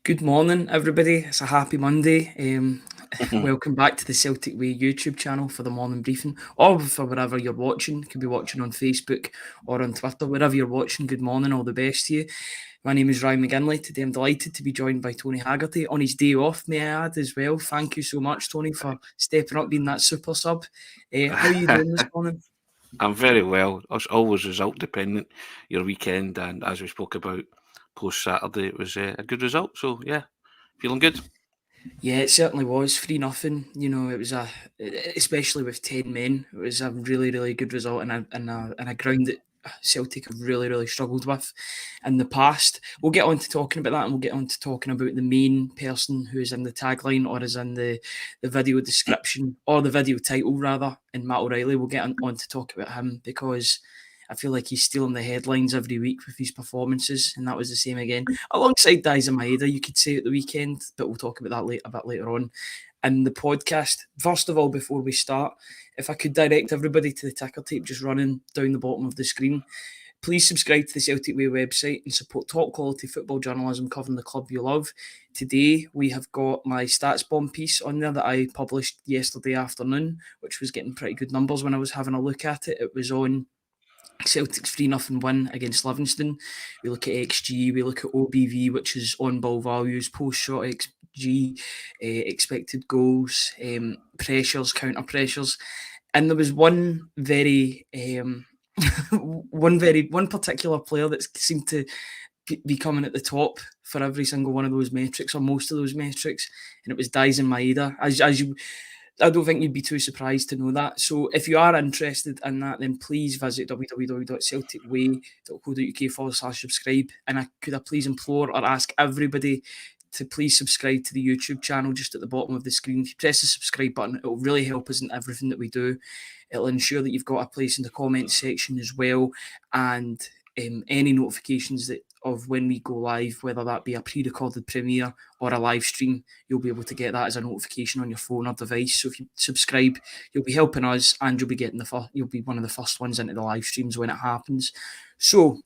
Good morning, everybody. It's a happy Monday. Mhm. Welcome back to the Celtic Way YouTube channel for the morning briefing, or for wherever you're watching. You could be watching on Facebook or on Twitter, wherever you're watching. Good morning, all the best to you. My name is Ryan McGinlay. Today I'm delighted to be joined by Tony Haggerty on his day off, may I add, as well. Thank you so much, Tony, for stepping up, being that super sub. How are you doing this morning? I'm very well. It's always result dependent, your weekend, and as we spoke about post Saturday, it was a good result. So, yeah, feeling good. Yeah, it certainly was 3-0. You know, it was especially with 10 men, it was a really, really good result in a ground that Celtic have really, really struggled with in the past. We'll get on to talking about that, and we'll get on to talking about the main person who is in the tagline or is in the video description or the video title rather, in Matt O'Reilly. We'll get on to talk about him because I feel like he's stealing the headlines every week with his performances, and that was the same again. Alongside Daizen Maeda, you could say at the weekend, but we'll talk about that a bit later on in the podcast. First of all, before we start, if I could direct everybody to the ticker tape just running down the bottom of the screen. Please subscribe to the Celtic Way website and support top quality football journalism covering the club you love. Today, we have got my stats bomb piece on there that I published yesterday afternoon, which was getting pretty good numbers when I was having a look at it. It was on Celtic's 3-0 win against Livingston. We look at XG, we look at OBV, which is on ball values, post shot XG, expected goals, pressures, counter pressures, and there was one very one particular player that seemed to be coming at the top for every single one of those metrics or most of those metrics, and it was Daizen Maeda. As you I don't think you'd be too surprised to know that. So if you are interested in that, then please visit www.celticway.co.uk/subscribe. And could I please implore or ask everybody to please subscribe to the YouTube channel just at the bottom of the screen. If you press the subscribe button, it will really help us in everything that we do. It'll ensure that you've got a place in the comments section as well, and any notifications that of when we go live, whether that be a pre-recorded premiere or a live stream, you'll be able to get that as a notification on your phone or device. So if you subscribe, you'll be helping us, and you'll be getting you'll be one of the first ones into the live streams when it happens. So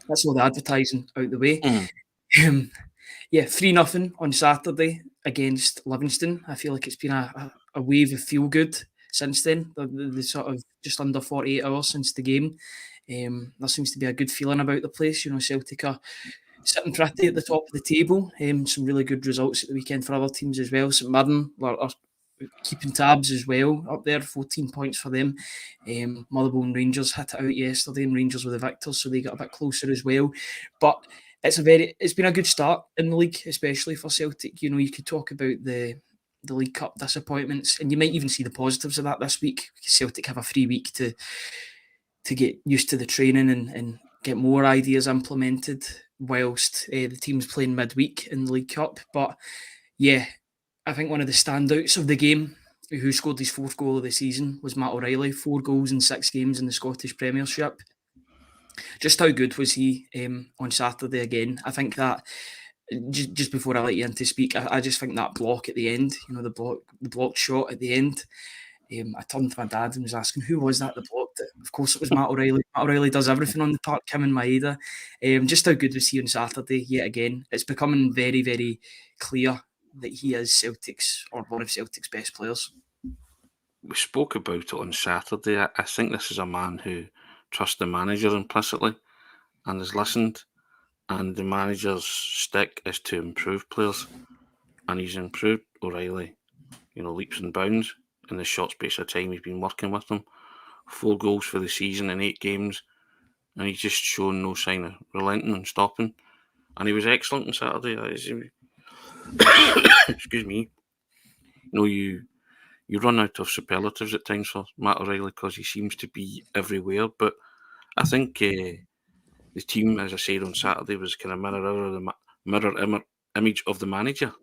that's all the advertising out the way. Mhm. Yeah, 3-0 on Saturday against Livingston. I feel like it's been a wave of feel good since then. The sort of just under 48 hours since the game. There seems to be a good feeling about the place. You know, Celtic are sitting pretty at the top of the table. Some really good results at the weekend for other teams as well. St Mirren are keeping tabs as well up there, 14 points for them. Motherwell and Rangers hit it out yesterday, and Rangers were the victors, so they got a bit closer as well. But it's been a good start in the league, especially for Celtic. You know, you could talk about the League Cup disappointments, and you might even see the positives of that this week, because Celtic have a free week to get used to the training and get more ideas implemented whilst the team's playing midweek in the League Cup. But yeah, I think one of the standouts of the game, who scored his fourth goal of the season, was Matt O'Reilly. 4 goals in 6 games in the Scottish Premiership. Just how good was he on Saturday again? I think that just before I let you in to speak, I just think that block at the end, you know, the blocked shot at the end. I turned to my dad and was asking, who was that that blocked it? Of course, it was Matt O'Reilly. Matt O'Reilly does everything on the park, him and Maeda. Just how good was he on Saturday yet again? It's becoming very, very clear that he is Celtic's, or one of Celtic's best players. We spoke about it on Saturday. I think this is a man who trusts the manager implicitly and has listened. And the manager's stick is to improve players. And he's improved O'Reilly, leaps and bounds in the short space of time he's been working with them. 4 goals for the season in 8 games, and he's just shown no sign of relenting and stopping. And he was excellent on Saturday. Excuse me. You run out of superlatives at times for Matt O'Reilly because he seems to be everywhere. But I think the team, as I said on Saturday, was kind of mirror image of the manager.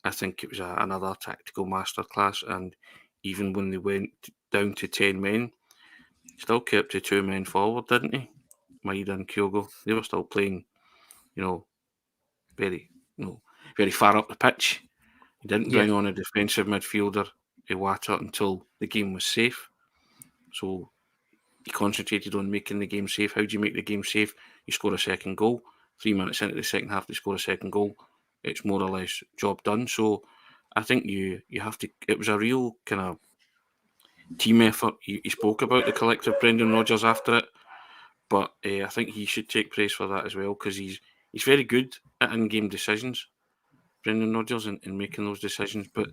I think it was another tactical masterclass, and even when they went down to 10 men, still kept the 2 men forward, didn't he? Maeda and Kyogo, they were still playing, very, very far up the pitch. He didn't bring on a defensive midfielder, Iwata, until the game was safe. So he concentrated on making the game safe. How do you make the game safe? You score a second goal. 3 minutes into the second half, they score a second goal. it's more or less job done. So I think you have to. It was a real kind of team effort. He spoke about the collective Brendan Rodgers after it, but I think he should take praise for that as well, because he's very good at in-game decisions, Brendan Rodgers, in making those decisions. But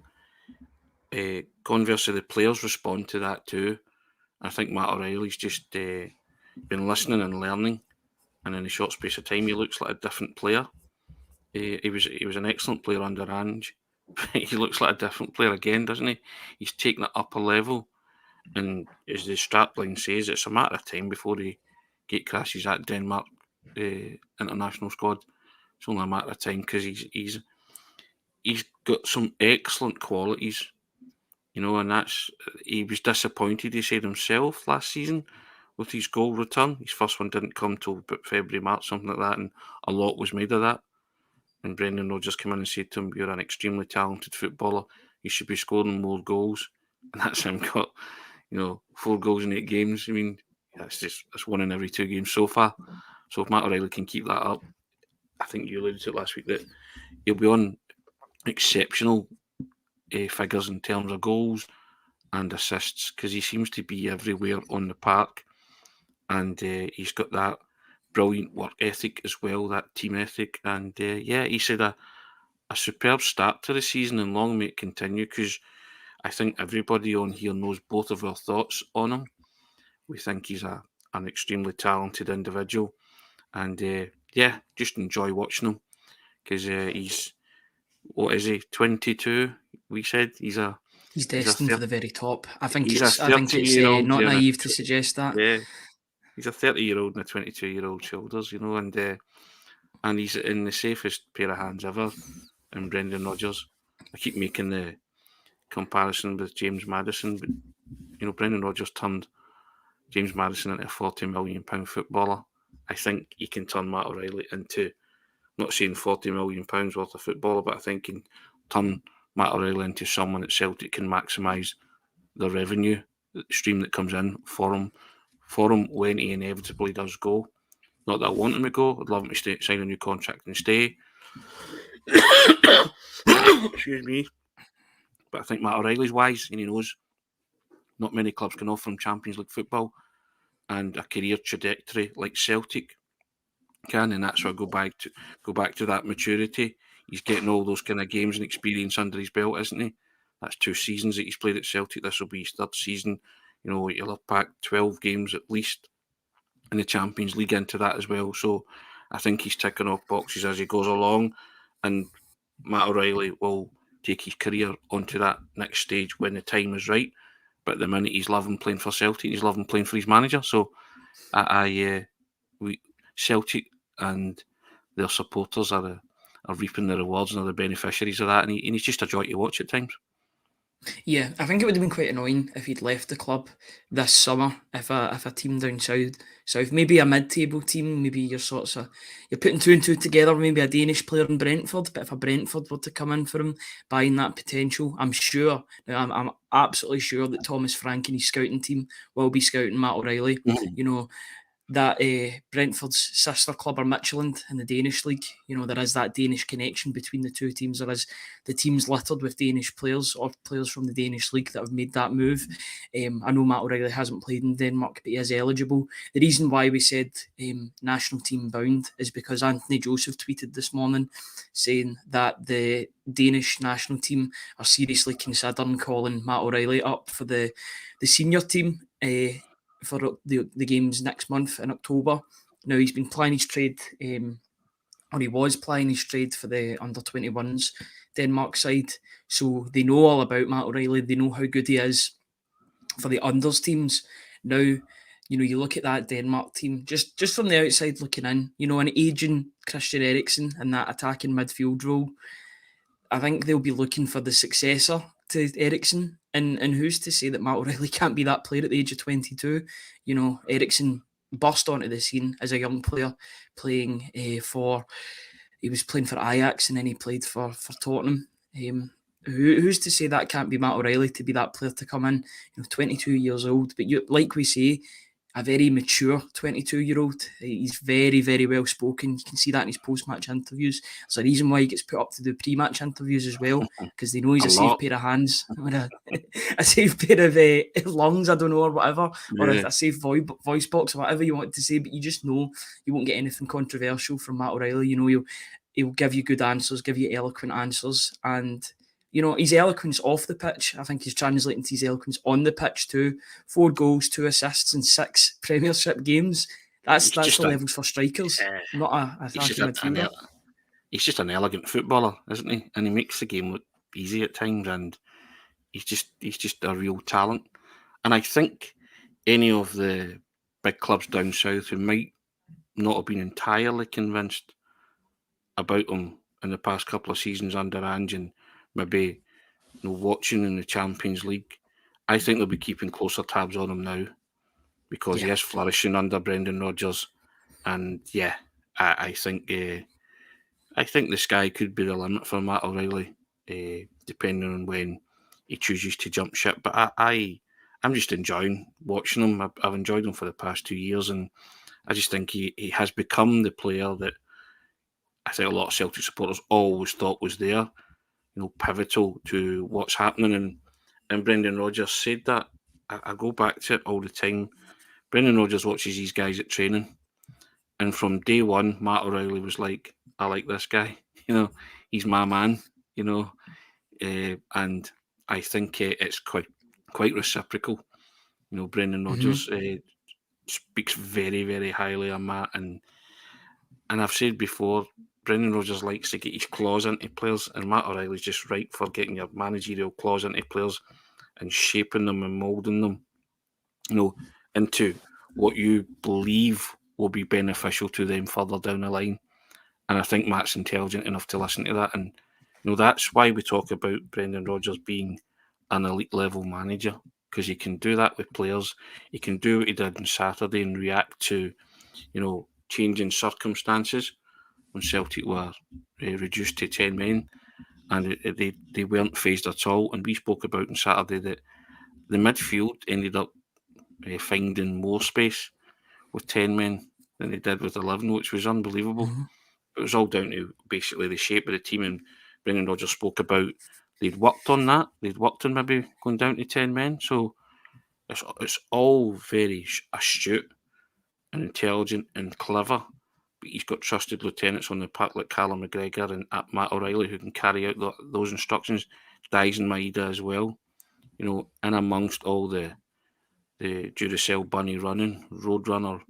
conversely, the players respond to that too. I think Matt O'Reilly's just been listening and learning, and in a short space of time, he looks like a different player. He was an excellent player under Ange. He looks like a different player again, doesn't he? He's taken it up a level, and as the strapline says, it's a matter of time before he gate crashes that Denmark international squad. It's only a matter of time, because he's got some excellent qualities, and he was disappointed, he said himself, last season with his goal return. His first one didn't come till about February, March, something like that, and a lot was made of that. And Brendan Rodgers came in and said to him, "You're an extremely talented footballer. You should be scoring more goals." And that's him got, 4 goals in 8 games. I mean, that's 1 in every 2 games so far. So if Matt O'Reilly can keep that up, I think you alluded to it last week, that he'll be on exceptional figures in terms of goals and assists, because he seems to be everywhere on the park, and he's got that brilliant work ethic as well, that team ethic. And he said a superb start to the season, and long may it continue, because I think everybody on here knows both of our thoughts on him. We think he's an extremely talented individual, and just enjoy watching him, because he's, what is he, 22? We said he's destined for the very top. I think it's 30-year-old not naive to suggest that. Yeah, he's a 30-year-old and a 22-year-old shoulders, and he's in the safest pair of hands ever in Brendan Rodgers. I keep making the comparison with James Maddison, but Brendan Rodgers turned James Maddison into a £40 million footballer. I think he can turn Matt O'Reilly into, not saying £40 million worth of footballer, but I think he can turn Matt O'Reilly into someone that Celtic can maximise the revenue stream that comes in for him when he inevitably does go. Not that I want him to go. I'd love him to sign a new contract and stay. Excuse me. But I think Matt O'Reilly's wise, and he knows not many clubs can offer him Champions League football and a career trajectory like Celtic can, and that's why I go back to that maturity. He's getting all those kind of games and experience under his belt, isn't he? That's 2 seasons that he's played at Celtic. This will be his 3rd season. You'll have packed 12 games at least in the Champions League into that as well. So I think he's ticking off boxes as he goes along, and Matt O'Reilly will take his career onto that next stage when the time is right. But at the minute, he's loving playing for Celtic. He's loving playing for his manager. So Celtic and their supporters are reaping the rewards and are the beneficiaries of that. And he's just a joy to watch at times. Yeah, I think it would have been quite annoying if he'd left the club this summer. If a team down south, maybe a mid-table team, maybe you're putting 2 and 2 together, maybe a Danish player in Brentford. But if a Brentford were to come in for him, buying that potential, I'm absolutely sure that Thomas Frank and his scouting team will be scouting Matt O'Reilly. Mm-hmm. That Brentford's sister club are Midtjylland in the Danish league. There is that Danish connection between the 2 teams. There is the teams littered with Danish players or players from the Danish league that have made that move. I know Matt O'Reilly hasn't played in Denmark, but he is eligible. The reason why we said national team bound is because Anthony Joseph tweeted this morning saying that the Danish national team are seriously considering calling Matt O'Reilly up for the senior team for the games next month in October. Now, he's been plying his trade, or he was plying his trade for the under-21s Denmark side. So they know all about Matt O'Reilly. They know how good he is for the unders teams. Now, you look at that Denmark team, just from the outside looking in, an aging Christian Eriksen in that attacking midfield role. I think they'll be looking for the successor to Eriksen, and who's to say that Matt O'Reilly can't be that player at the age of 22? Eriksen burst onto the scene as a young player, playing he was playing for Ajax, and then he played for Tottenham. Who's to say that can't be Matt O'Reilly to be that player to come in? 22 years old, but like we say, a very mature 22-year-old. He's very, very well spoken. You can see that in his post-match interviews. There's a reason why he gets put up to do pre-match interviews as well, because they know he's a safe pair of hands, or a safe pair of lungs, I don't know, or whatever, or a safe voice box, or whatever you want to say. But you just know you won't get anything controversial from Matt O'Reilly. You know, he'll give you good answers, give you eloquent answers, and you know, his eloquence off the pitch, I think he's translating to his eloquence on the pitch too. 4 goals, 2 assists in 6 Premiership games. That's the levels for strikers, not a attacking midfielder. He's just an elegant footballer, isn't he? And he makes the game look easy at times, and he's just a real talent. And I think any of the big clubs down south who might not have been entirely convinced about him in the past couple of seasons under Ange, and maybe watching in the Champions League, I think they'll be keeping closer tabs on him now, because he is flourishing under Brendan Rodgers, and I think the sky could be the limit for Matt O'Reilly, depending on when he chooses to jump ship. But I'm just enjoying watching him. I've enjoyed him for the past 2 years, and I just think he has become the player that I think a lot of Celtic supporters always thought was there, pivotal to what's happening. And Brendan Rodgers said that. I go back to it all the time. Brendan Rodgers watches these guys at training, and from day one, Matt O'Reilly was like, I like this guy. He's my man. And I think it's quite reciprocal. Brendan Rodgers speaks very, very highly of Matt, and I've said before, Brendan Rodgers likes to get his claws into players, and Matt O'Reilly's just right for getting your managerial claws into players and shaping them and moulding them, into what you believe will be beneficial to them further down the line. And I think Matt's intelligent enough to listen to that. And that's why we talk about Brendan Rodgers being an elite level manager, because he can do that with players. He can do what he did on Saturday and react to, changing circumstances when Celtic were reduced to 10 men, and they weren't phased at all. And we spoke about on Saturday that the midfield ended up finding more space with 10 men than they did with 11, which was unbelievable. It was all down to basically the shape of the team, and Brendan Rodgers spoke about they'd worked on that. They'd worked on maybe going down to 10 men. So it's all very astute and intelligent and clever. But he's got trusted lieutenants on the park like Callum McGregor and Matt O'Reilly who can carry out those instructions. Daizen Maeda as well. And amongst all the Duracell bunny running, Roadrunner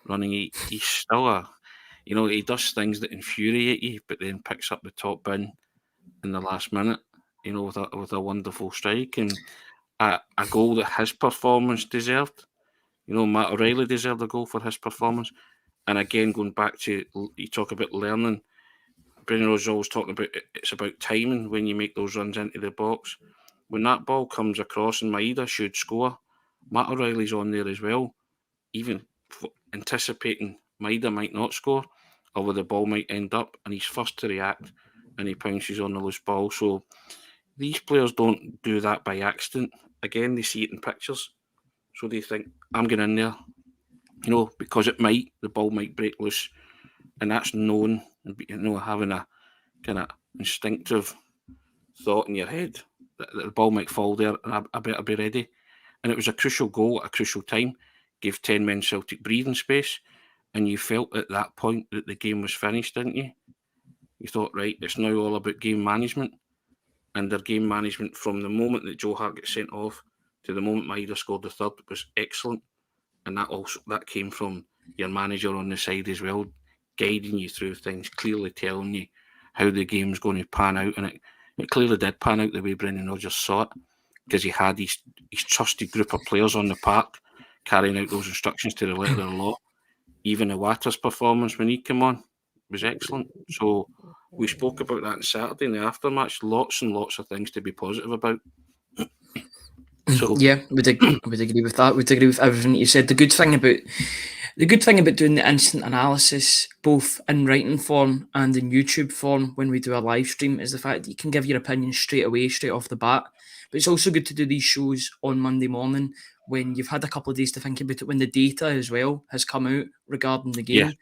running, he's still he does things that infuriate you, but then picks up the top bin in the last minute, with a wonderful strike and a goal that his performance deserved. Matt O'Reilly deserved a goal for his performance. And again, going back to, you talk about learning, Brendan Rodgers always talking about it's about timing when you make those runs into the box. When that ball comes across and Maeda should score, Matt O'Reilly's on there as well, even anticipating Maeda might not score or where the ball might end up, and he's first to react and he pounces on the loose ball. So these players don't do that by accident. Again, they see it in pictures. So they think, I'm going in there, because the ball might break loose. And that's known, having a kind of instinctive thought in your head that the ball might fall there and I better be ready. And it was a crucial goal at a crucial time, gave 10 men Celtic breathing space, and you felt at that point that the game was finished, didn't you? You thought, right, it's now all about game management. And their game management from the moment that Joe Hart got sent off to the moment Maeda scored the third was excellent. And that came from your manager on the side as well, guiding you through things, clearly telling you how the game's going to pan out. And it clearly did pan out the way Brendan Rodgers saw it, because he had his trusted group of players on the park carrying out those instructions to the letter of the law. Even Iwata's performance when he came on was excellent. So we spoke about that on Saturday in the aftermatch. Lots and lots of things to be positive about. So yeah, would agree with that. Would agree with everything you said. The good thing about doing the instant analysis, both in writing form and in YouTube form, when we do a live stream, is the fact that you can give your opinion straight away, straight off the bat. But it's also good to do these shows on Monday morning when you've had a couple of days to think about it, when the data as well has come out regarding the game.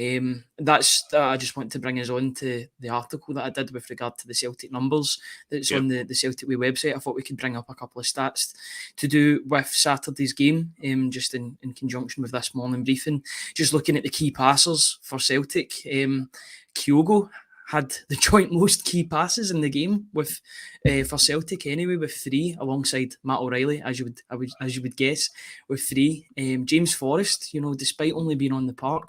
I just want to bring us on to the article that I did with regard to the Celtic numbers that's on the Celtic Way website. I thought we could bring up a couple of stats to do with Saturday's game, just in conjunction with this morning briefing. Just looking at the key passers for Celtic, Kyogo had the joint most key passes in the game with for Celtic anyway, with 3, alongside Matt O'Reilly, as you would guess, with 3. James Forrest, despite only being on the park,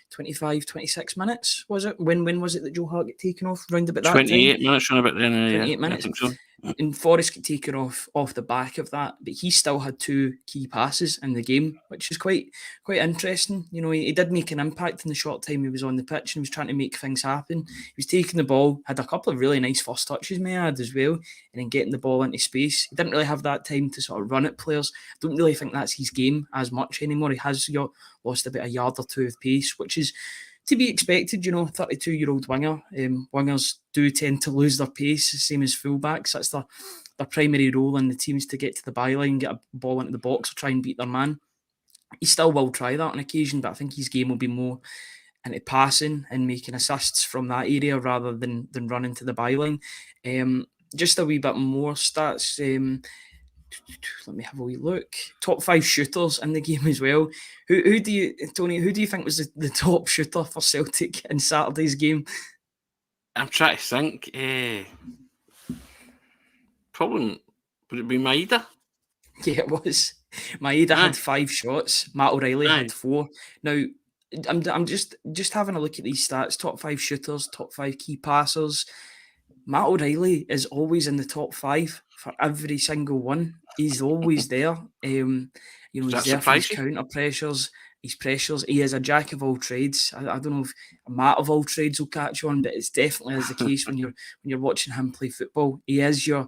25, 26 minutes was it? When was it that Joe Hart got taken off? Round about that 28 time? minutes, round about then. 28 minutes. I think so. And Forrest got taken off the back of that, but he still had 2 key passes in the game, which is quite interesting. He did make an impact in the short time he was on the pitch, and he was trying to make things happen. He was taking the ball, had a couple of really nice first touches, may I add, as well, and then getting the ball into space. He didn't really have that time to sort of run at players. I don't really think that's his game as much anymore. He has lost about a yard or 2 of pace, which is to be expected, 32-year-old winger. Wingers do tend to lose their pace, same as fullbacks. That's their primary role in the teams, to get to the byline, get a ball into the box, or try and beat their man. He still will try that on occasion, but I think his game will be more into passing and making assists from that area rather than running to the byline. Just a wee bit more stats. Let me have a wee look. Top 5 shooters in the game as well. Who do you, Tony? Who do you think was the top shooter for Celtic in Saturday's game? I'm trying to think. Probably would it be Maeda? Yeah, it was. Maeda had 5 shots. Matt O'Reilly had 4. Now, I'm just having a look at these stats. Top 5 shooters, top 5 key passers. Matt O'Reilly is always in the top 5 for every single one. He's always there. He's there for his counter pressures, his pressures. He is a jack of all trades. I don't know if a Matt of all trades will catch on, but it's definitely is the case when you're watching him play football. He is your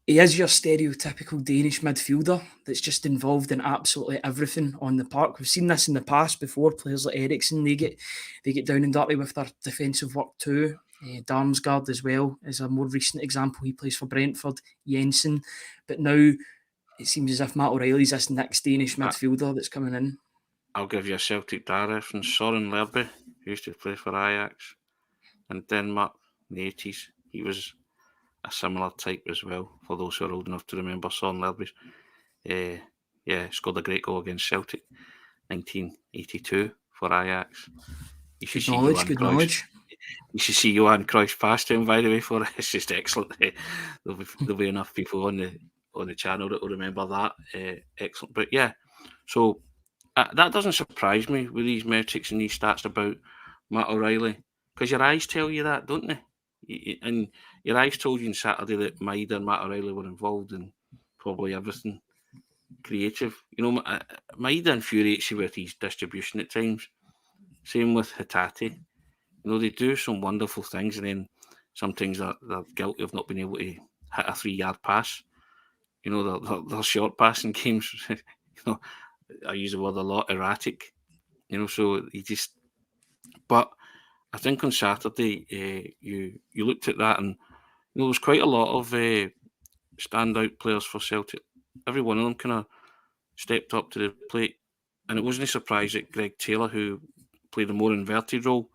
stereotypical Danish midfielder that's just involved in absolutely everything on the park. We've seen this in the past before. Players like Eriksson, they get down and dirty with their defensive work too. Damsgaard as well is a more recent example. He plays for Brentford. Jensen, but now it seems as if Matt O'Reilly's this next Danish midfielder that's coming in. I'll give you a Celtic dad reference. Søren Lerby, who used to play for Ajax in Denmark in the 80s. He was a similar type as well, for those who are old enough to remember Søren Lerby. Scored a great goal against Celtic 1982 for Ajax. Good knowledge. You should see Johan Cruyff pass to him, by the way, for it. It's just excellent. There'll be enough people on the channel that will remember that. Excellent. But yeah, so that doesn't surprise me with these metrics and these stats about Matt O'Reilly, because your eyes tell you that, don't they? And your eyes told you on Saturday that Maeda and Matt O'Reilly were involved in probably everything creative. Maeda infuriates you with his distribution at times. Same with Hatate. They do some wonderful things, and then sometimes they're guilty of not being able to hit a 3-yard pass. They're short passing games. I use the word a lot, erratic. So he just. But I think on Saturday, you looked at that, and there was quite a lot of standout players for Celtic. Every one of them kind of stepped up to the plate, and it wasn't a surprise that Greg Taylor, who played a more inverted role,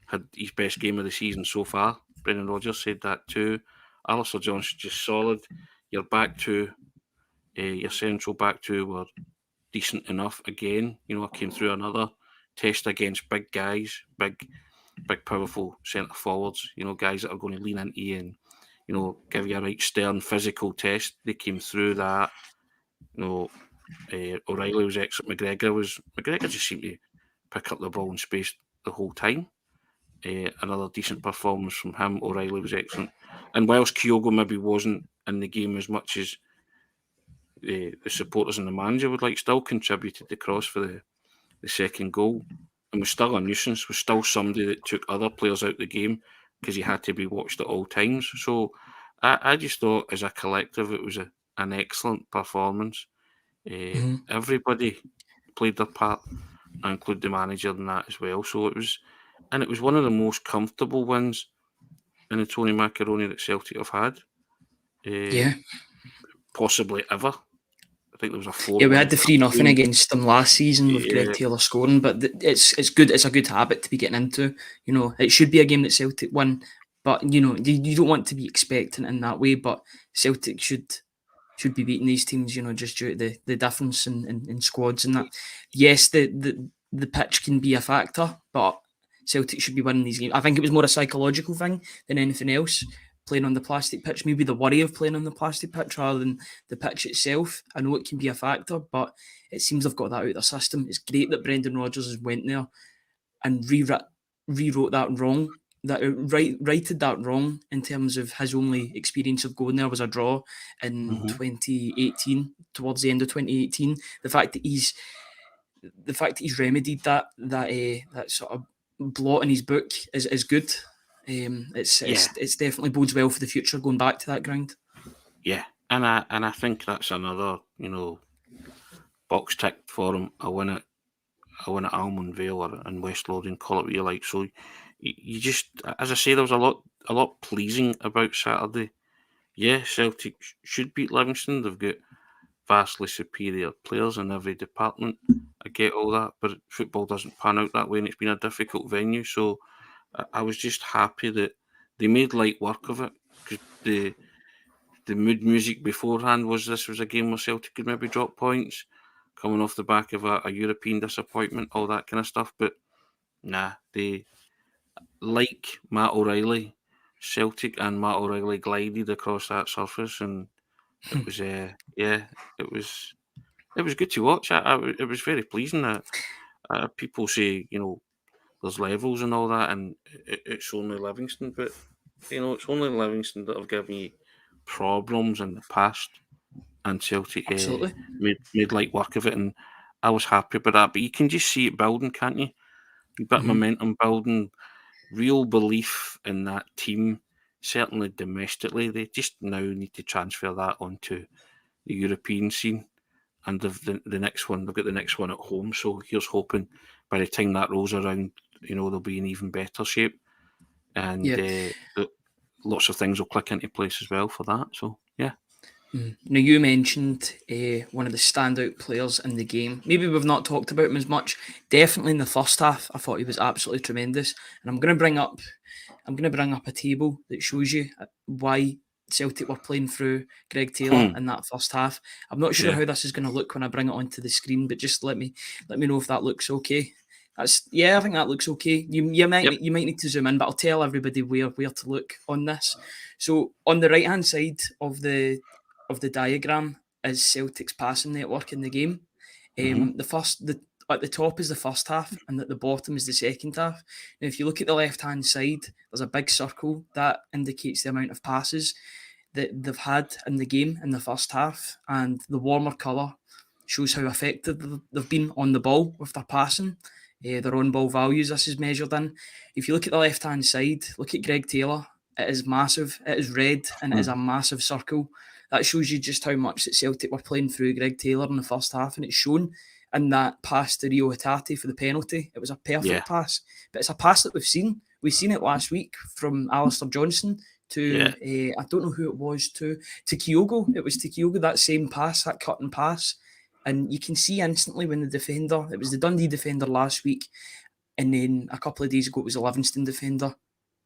had his best game of the season so far. Brendan Rodgers said that too. Alistair Johnson just solid. Your back two, your central back two were decent enough again. I came through another test against big guys, big powerful centre forwards. Guys that are going to lean into you and give you a right stern physical test. They came through that. O'Reilly was excellent. McGregor just seemed to pick up the ball in space the whole time. Another decent performance from him. O'Reilly was excellent. And whilst Kyogo maybe wasn't in the game as much as the supporters and the manager would like, still contributed the cross for the second goal, and was still a nuisance, was still somebody that took other players out of the game because he had to be watched at all times. So I just thought as a collective it was an excellent performance. Everybody played their part, I include the manager in that as well. So it was one of the most comfortable wins in the Tony Macaroni that Celtic have had. Possibly ever. think there was a 4-1. Yeah, we had the 3-0 against them last season with Greg Taylor scoring, but it's good. It's a good habit to be getting into. You know, it should be a game that Celtic win, but you know, you don't want to be expecting in that way. But Celtic should be beating these teams, you know, just due to the difference in squads and that. Yes, the pitch can be a factor, but Celtic should be winning these games. I think it was more a psychological thing than anything else. Playing on the plastic pitch, maybe the worry of playing on the plastic pitch rather than the pitch itself. I know it can be a factor, but it seems they've got that out of their system. It's great that Brendan Rodgers has went there and rewrote that wrong. That righted that wrong in terms of his only experience of going there was a draw in 2018, towards the end of 2018. The fact that he's remedied that sort of blot in his book is good. It's definitely bodes well for the future going back to that ground. Yeah, and I think that's another, you know, box ticked for him. I win at Almond Vale or in West Lothian, call it what you like. So you just, as I say, there was a lot pleasing about Saturday. Yeah, Celtic should beat Livingston. They've got vastly superior players in every department. I get all that, but football doesn't pan out that way, and it's been a difficult venue. So I was just happy that they made light work of it, because the mood music beforehand was this was a game where Celtic could maybe drop points, coming off the back of a European disappointment, all that kind of stuff. But nah, they, like Matt O'Reilly, Celtic and Matt O'Reilly glided across that surface, and it was it was good to watch. It was very pleasing. People say, you know, there's levels and all that, and it's only Livingston, but you know, it's only Livingston that have given me problems in the past, and Celtic made light work of it, and I was happy about that. But you can just see it building, can't you? A bit of momentum building, real belief in that team, certainly domestically. They just now need to transfer that onto the European scene. And the next one, they've got the next one at home. So here's hoping by the time that rolls around, you know, they'll be in even better shape. And lots of things will click into place as well for that. So, yeah. Now, you mentioned one of the standout players in the game. Maybe we've not talked about him as much. Definitely in the first half, I thought he was absolutely tremendous. And I'm going to bring up a table that shows you why Celtic were playing through Greg Taylor in that first half. I'm not sure how this is going to look when I bring it onto the screen, but just let me know if that looks okay. I think that looks okay. You might need to zoom in, but I'll tell everybody where to look on this. So on the right hand side of the diagram is Celtic's passing network in the game. At the top is the first half, and at the bottom is the second half. Now, if you look at the left-hand side, there's a big circle that indicates the amount of passes that they've had in the game in the first half, and the warmer colour shows how effective they've been on the ball with their passing. Their on-ball values, this is measured in. If you look at the left-hand side, look at Greg Taylor. It is massive. It is red, and it is a massive circle. That shows you just how much that Celtic were playing through Greg Taylor in the first half, and it's shown in that pass to Rio Hatate for the penalty. It was a perfect pass, but it's a pass that we've seen. We've seen it last week from Alistair Johnston to, I don't know who it was, to Kyogo. It was to Kyogo, that same pass, that cut and pass. And you can see instantly when it was the Dundee defender last week, and then a couple of days ago it was the Livingston defender.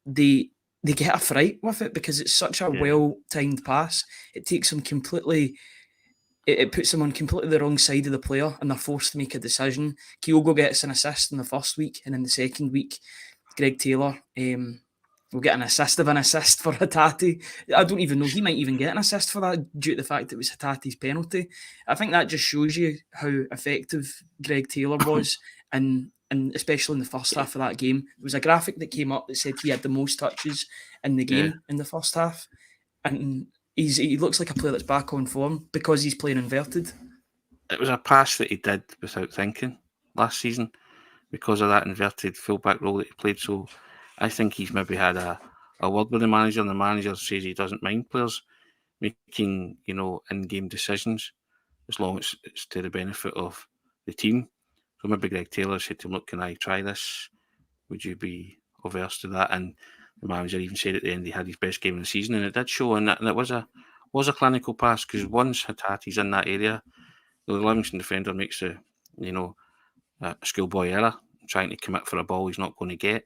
They get a fright with it because it's such a well-timed pass. It takes them completely... It puts them on completely the wrong side of the player, and they're forced to make a decision. Kyogo gets an assist in the first week, and in the second week, Greg Taylor will get an assist of an assist for Hatate. I don't even know. He might even get an assist for that due to the fact it was Hatate's penalty. I think that just shows you how effective Greg Taylor was, and especially in the first half of that game. There was a graphic that came up that said he had the most touches in the game in the first half, and he looks like a player that's back on form because he's playing inverted. It was a pass that he did without thinking last season because of that inverted fullback role that he played. So I think he's maybe had a word with the manager, and the manager says he doesn't mind players making, you know, in-game decisions as long as it's to the benefit of the team. So maybe Greg Taylor said to him, look, can I try this? Would you be averse to that? And the manager even said at the end he had his best game of the season, and it did show, and it was a clinical pass, because once Hatate's in that area, the Livingston defender makes a schoolboy error, trying to commit for a ball he's not going to get,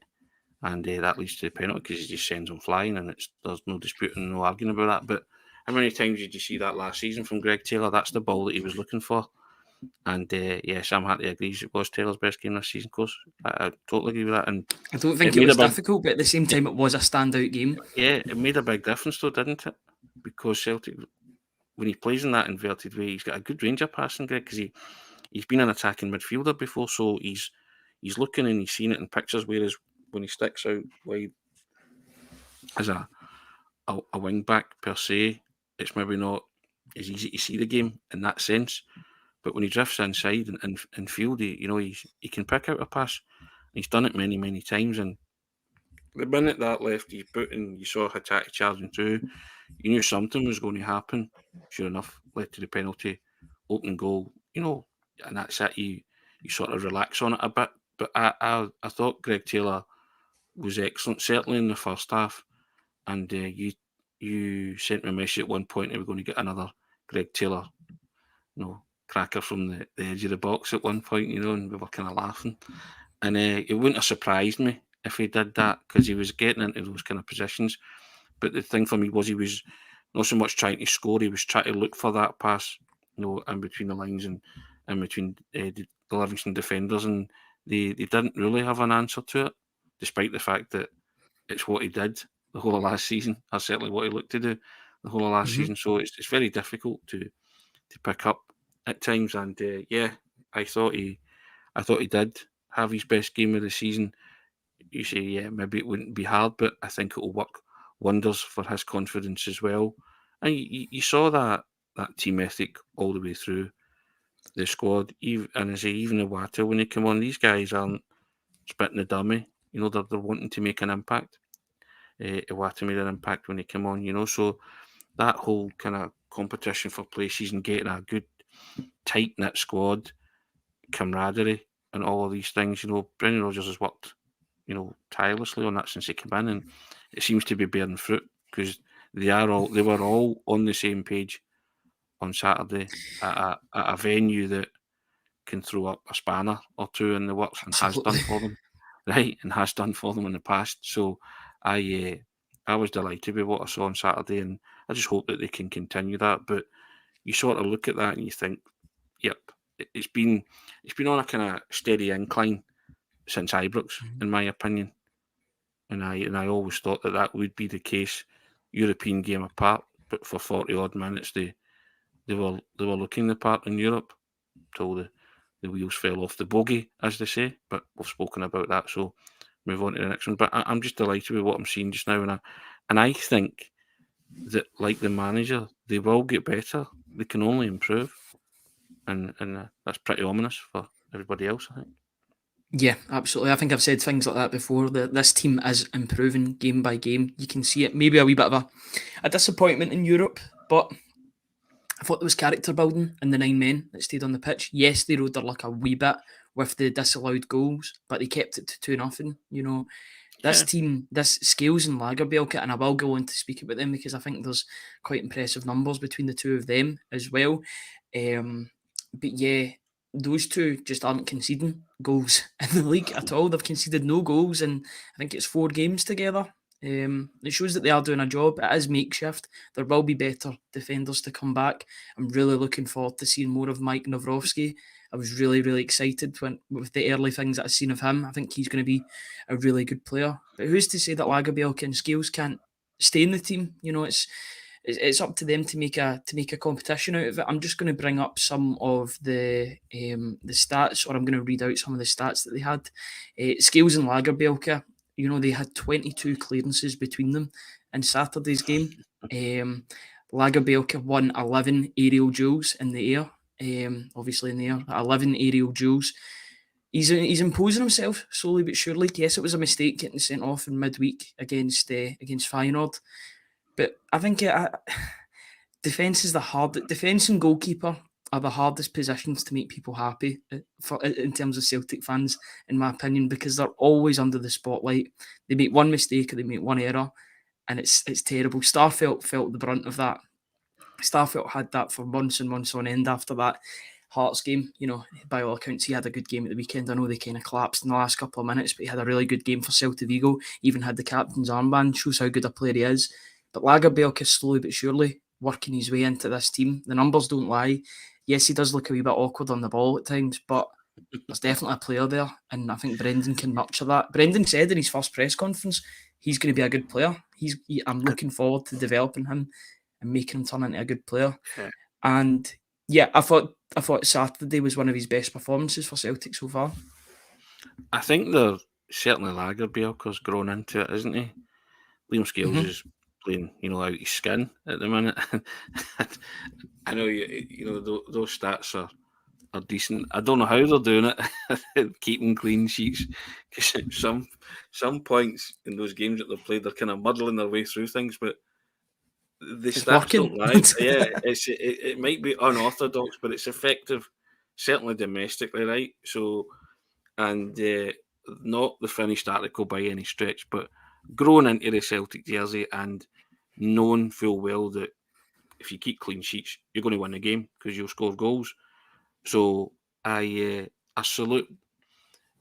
and that leads to the penalty because he just sends him flying, and there's no disputing, no arguing about that. But how many times did you see that last season from Greg Taylor? That's the ball that he was looking for. And Sam Hartley agrees it was Taylor's best game this season, of course. I totally agree with that. And I don't think it was difficult, but at the same time, it was a standout game. Yeah, it made a big difference, though, didn't it? Because Celtic, when he plays in that inverted way, he's got a good range of passing, Greg, because he's been an attacking midfielder before, so he's looking and he's seen it in pictures, whereas when he sticks out wide as a wing back per se, it's maybe not as easy to see the game in that sense. But when he drifts inside and field, he can pick out a pass. He's done it many, many times, and the minute that left he put and you saw Hatate charging through, you knew something was going to happen. Sure enough, led to the penalty, open goal, and that's it. You sort of relax on it a bit. But I thought Greg Taylor was excellent, certainly in the first half. And you sent me a message at one point that we're going to get another Greg Taylor, cracker from the edge of the box at one point, and we were kind of laughing. And it wouldn't have surprised me if he did that, because he was getting into those kind of positions. But the thing for me was he was not so much trying to score, he was trying to look for that pass, in between the lines and in between the Livingston defenders, and they didn't really have an answer to it, despite the fact that it's what he did the whole of last season, or certainly what he looked to do the whole of last season. So it's very difficult to pick up at times. And I thought he did have his best game of the season. You say, maybe it wouldn't be hard, but I think it will work wonders for his confidence as well. And you saw that team ethic all the way through the squad. And I say, even Iwata, when they come on, these guys aren't spitting the dummy. They're wanting to make an impact. Iwata made an impact when he came on, so that whole kind of competition for places and getting a good tight-knit squad, camaraderie and all of these things, Brendan Rodgers has worked tirelessly on that since he came in, and it seems to be bearing fruit, because they were all on the same page on Saturday at a venue that can throw up a spanner or two in the works, and has done for them, right, and has done for them in the past. So I was delighted with what I saw on Saturday, and I just hope that they can continue that. But you sort of look at that and you think, yep, it's been on a kind of steady incline since Ibrox, in my opinion. And I always thought that would be the case, European game apart. But for 40 odd minutes, they were looking the part in Europe till the wheels fell off the bogey, as they say. But we've spoken about that, so move on to the next one. But I'm just delighted with what I'm seeing just now, and I think that, like the manager, they will get better. They can only improve, and that's pretty ominous for everybody else, I think. Yeah, absolutely. I think I've said things like that before. This team is improving game by game. You can see it. Maybe a wee bit of a disappointment in Europe, but I thought there was character building in the 9 men that stayed on the pitch. Yes, they rode their luck a wee bit with the disallowed goals, but they kept it to 2-0. This team, this Scales and Lagerbielke, and I will go on to speak about them because I think there's quite impressive numbers between the two of them as well. But yeah, those two just aren't conceding goals in the league at all. They've conceded no goals in, I think it's 4 games together. It shows that they are doing a job. It is makeshift. There will be better defenders to come back. I'm really looking forward to seeing more of Mike Nawrowski. I was really, really excited with the early things that I've seen of him. I think he's going to be a really good player. But who's to say that Lagerbielke and Scales can't stay in the team? It's up to them to make a competition out of it. I'm just going to bring up some of the stats, or I'm going to read out some of the stats that they had. Scales and Lagerbielke, they had 22 clearances between them in Saturday's game. Lagerbielke won 11 aerial duels in the air. Obviously in the air, 11 aerial duels. He's imposing himself slowly but surely. Yes, it was a mistake getting sent off in midweek against Feyenoord, but I think defence is defence and goalkeeper are the hardest positions to make people happy in terms of Celtic fans, in my opinion, because they're always under the spotlight. They make one mistake or they make one error, and it's terrible. Starfelt felt the brunt of that. Starfelt had that for months and months on end after that Hearts game. By all accounts, he had a good game at the weekend. I know they kind of collapsed in the last couple of minutes, but he had a really good game for Celta Vigo. Even had the captain's armband, shows how good a player he is. But Lagerbielke is slowly but surely working his way into this team. The numbers don't lie. Yes, he does look a wee bit awkward on the ball at times, but there's definitely a player there, and I think Brendan can nurture that. Brendan said in his first press conference he's going to be a good player. I'm looking forward to developing him and making him turn into a good player. Yeah. And yeah, I thought Saturday was one of his best performances for Celtic so far. I think they're certainly Lagerbielke's grown into it, isn't he? Liam Scales is playing, out his skin at the minute. I know those stats are decent. I don't know how they're doing it, keeping clean sheets. Because some points in those games that they've played, they're kind of muddling their way through things, but the stats don't lie. Yeah, it might be unorthodox, but it's effective, certainly domestically, right? So, and not the finished article by any stretch, but growing into the Celtic jersey and knowing full well that if you keep clean sheets, you're going to win the game because you'll score goals. So I salute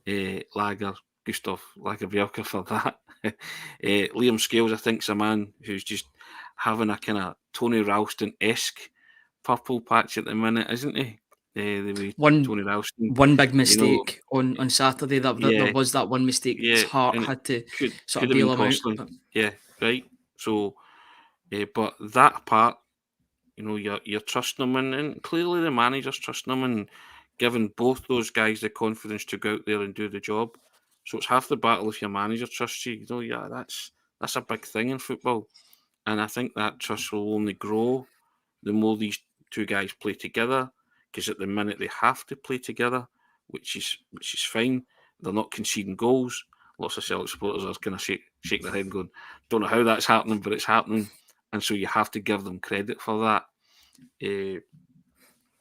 Gustav Lagerbielke for that. Liam Scales, I think, is a man who's just having a kind of Tony Ralston-esque purple patch at the minute, isn't he? Tony Ralston. One big mistake on Saturday. There was that one mistake. His heart had to sort of bail him out. Yeah, right. So, but that part, you're trusting them, and clearly the manager's trusting them and giving both those guys the confidence to go out there and do the job. So it's half the battle if your manager trusts you. That's a big thing in football, and I think that trust will only grow the more these two guys play together. Because at the minute they have to play together, which is fine. They're not conceding goals. Lots of Celtic supporters are kind of shake their head, going, "Don't know how that's happening, but it's happening." And so you have to give them credit for that.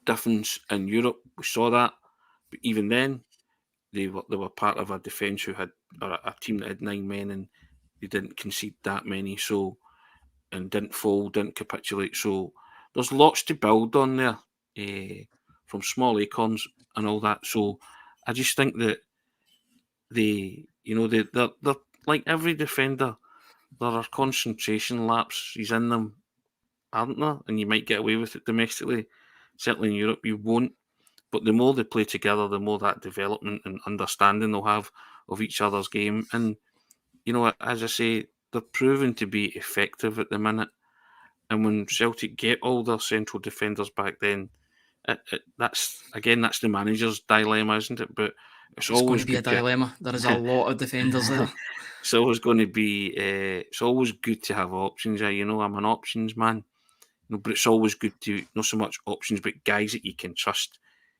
Difference in Europe, we saw that, but even then, they were part of a defence who had a team that had 9 men, and they didn't concede that many, so and didn't fold, didn't capitulate. So there's lots to build on there, from small acorns and all that. So I just think that they're like every defender. There are concentration lapses in them, aren't there? And you might get away with it domestically. Certainly in Europe, you won't. But the more they play together, the more that development and understanding they'll have of each other's game. And, as I say, they're proving to be effective at the minute. And when Celtic get all their central defenders back, then that's the manager's dilemma, isn't it? But it's always going to be a dilemma. There is a lot of defenders there. It's always going to be. It's always good to have options. I'm an options man. But it's always good to not so much options, but guys that you can trust,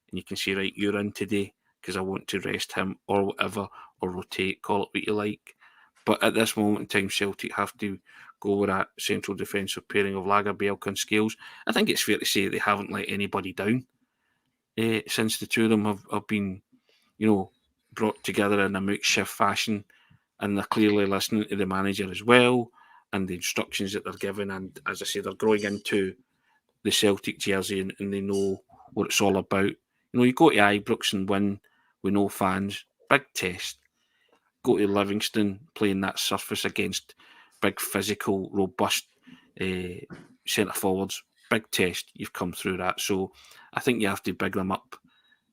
and you can say, right, you're in today because I want to rest him or whatever, or rotate, call it what you like. But at this moment in time, Celtic have to go with that central defensive pairing of Lagerbielke and Scales. I think it's fair to say they haven't let anybody down since the two of them have been, brought together in a makeshift fashion, and they're clearly listening to the manager as well and the instructions that they're given. And as I say, they're growing into the Celtic jersey and they know what it's all about. You go to Ibrox and win with no fans, big test. Go to Livingston, playing that surface against big, physical, robust centre forwards, big test. You've come through that, so I think you have to big them up.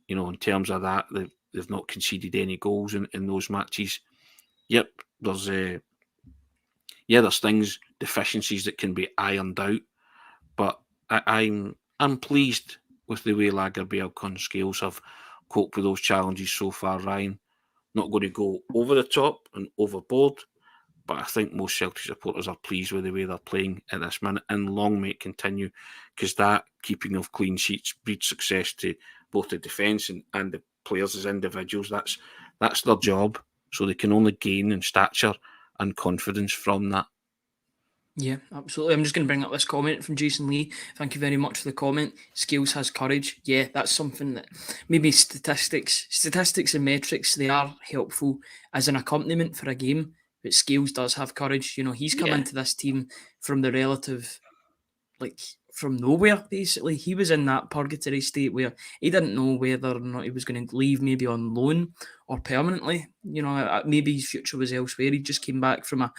In terms of that, they've not conceded any goals in those matches. Yep, there's things, deficiencies that can be ironed out, but I'm pleased with the way Lagerbielke and Scales have coped with those challenges so far, Ryan. Not going to go over the top and overboard, but I think most Celtic supporters are pleased with the way they're playing at this minute, and long may it continue, because that keeping of clean sheets breeds success to both the defence and the players as individuals. That's their job, so they can only gain in stature and confidence from that. Yeah, absolutely. I'm just going to bring up this comment from Jason Lee. Thank you very much for the comment. Scales has courage. Yeah, that's something that maybe statistics and metrics, they are helpful as an accompaniment for a game, but Scales does have courage. He's come into this team from the relative, from nowhere, basically. He was in that purgatory state where he didn't know whether or not he was going to leave, maybe on loan or permanently. Maybe his future was elsewhere. He just came back from a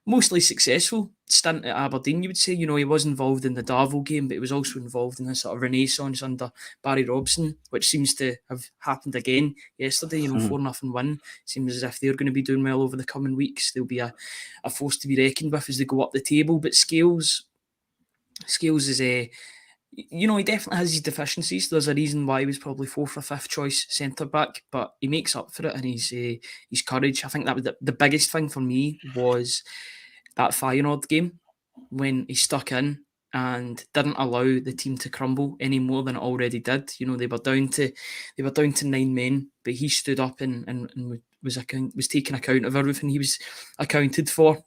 mostly successful stint at Aberdeen, you would say. He was involved in the Darvel game, but he was also involved in a sort of renaissance under Barry Robson, which seems to have happened again yesterday. 4-0 win. Seems as if they're going to be doing well over the coming weeks. They'll be a force to be reckoned with as they go up the table. But Scales is he definitely has his deficiencies. There's a reason why he was probably 4th or 5th choice centre back, but he makes up for it in his courage. I think that was the biggest thing for me was that Feyenoord game when he stuck in and didn't allow the team to crumble any more than it already did. They were down to 9 men, but he stood up and was taking account of everything he was accounted for.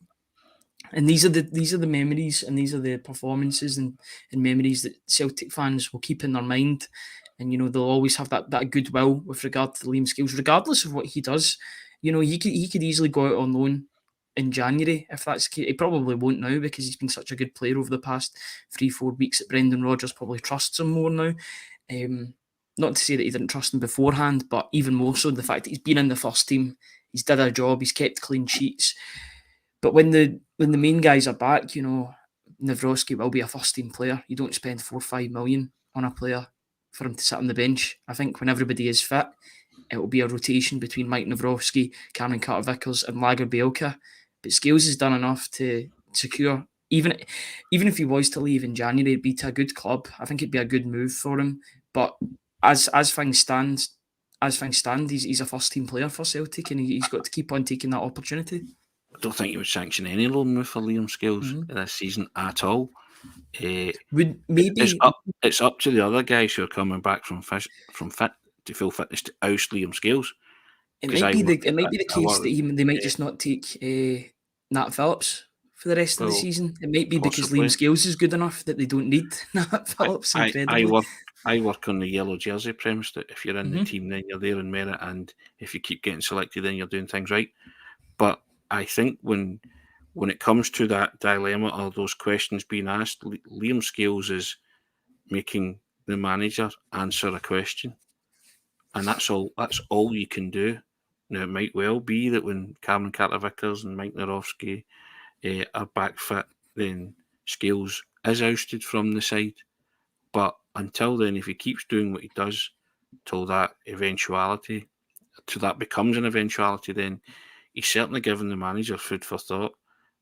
And these are the memories, and these are the performances and memories that Celtic fans will keep in their mind. And they'll always have that goodwill with regard to Liam Scales, regardless of what he does. He could easily go out on loan in January if that's the case. He probably won't now because he's been such a good player over the past 3-4 weeks that Brendan Rodgers probably trusts him more now. Not to say that he didn't trust him beforehand, but even more so the fact that he's been in the first team, he's did a job, he's kept clean sheets. But when the main guys are back, Nawrocki will be a first team player. You don't spend 4 or 5 million on a player for him to sit on the bench. I think when everybody is fit, it will be a rotation between Mike Nawrocki, Cameron Carter-Vickers and Lagerbielke. But Scales has done enough to secure, even if he was to leave in January, it'd be to a good club. I think it'd be a good move for him. But as things stand, he's a first team player for Celtic, and he's got to keep on taking that opportunity. I don't think he would sanction any loan move for Liam Scales this season at all. It's up to the other guys who are coming back from fit to full fitness to oust Liam Scales. It might be the case that they might just not take Nat Phillips for the rest of the season. It might be because Liam Scales is good enough that they don't need Nat Phillips. I work on the yellow jersey premise that if you're in the team, then you're there in merit, and if you keep getting selected, then you're doing things right. But I think when it comes to that dilemma or those questions being asked, Liam Scales is making the manager answer a question, and that's all you can do. Now, it might well be that when Cameron Carter-Vickers and Mike Nawrocki are back fit, then Scales is ousted from the side. But until then, if he keeps doing what he does till that becomes an eventuality, then he's certainly given the manager food for thought,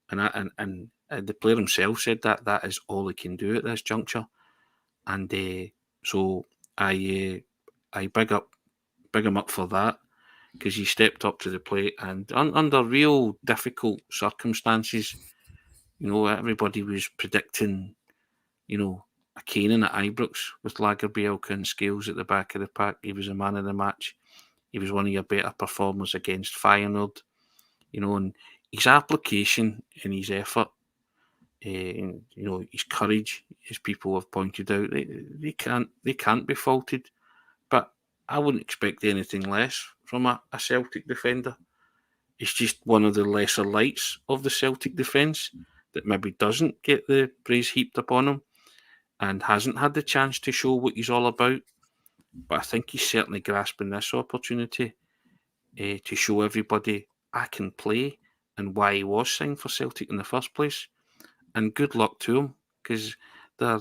and the player himself said that is all he can do at this juncture, and so I big him up for that, because he stepped up to the plate, and under real difficult circumstances. Everybody was predicting, a caning at Ibrox with Lagerbielke and Scales at the back of the pack. He was a man of the match. He was one of your better performers against Feyenoord. And his application and his effort, and, his courage, as people have pointed out, they can't be faulted. But I wouldn't expect anything less from a Celtic defender. It's just one of the lesser lights of the Celtic defence that maybe doesn't get the praise heaped upon him and hasn't had the chance to show what he's all about. But I think he's certainly grasping this opportunity to show everybody I can play and why he was signed for Celtic in the first place. And good luck to him, because there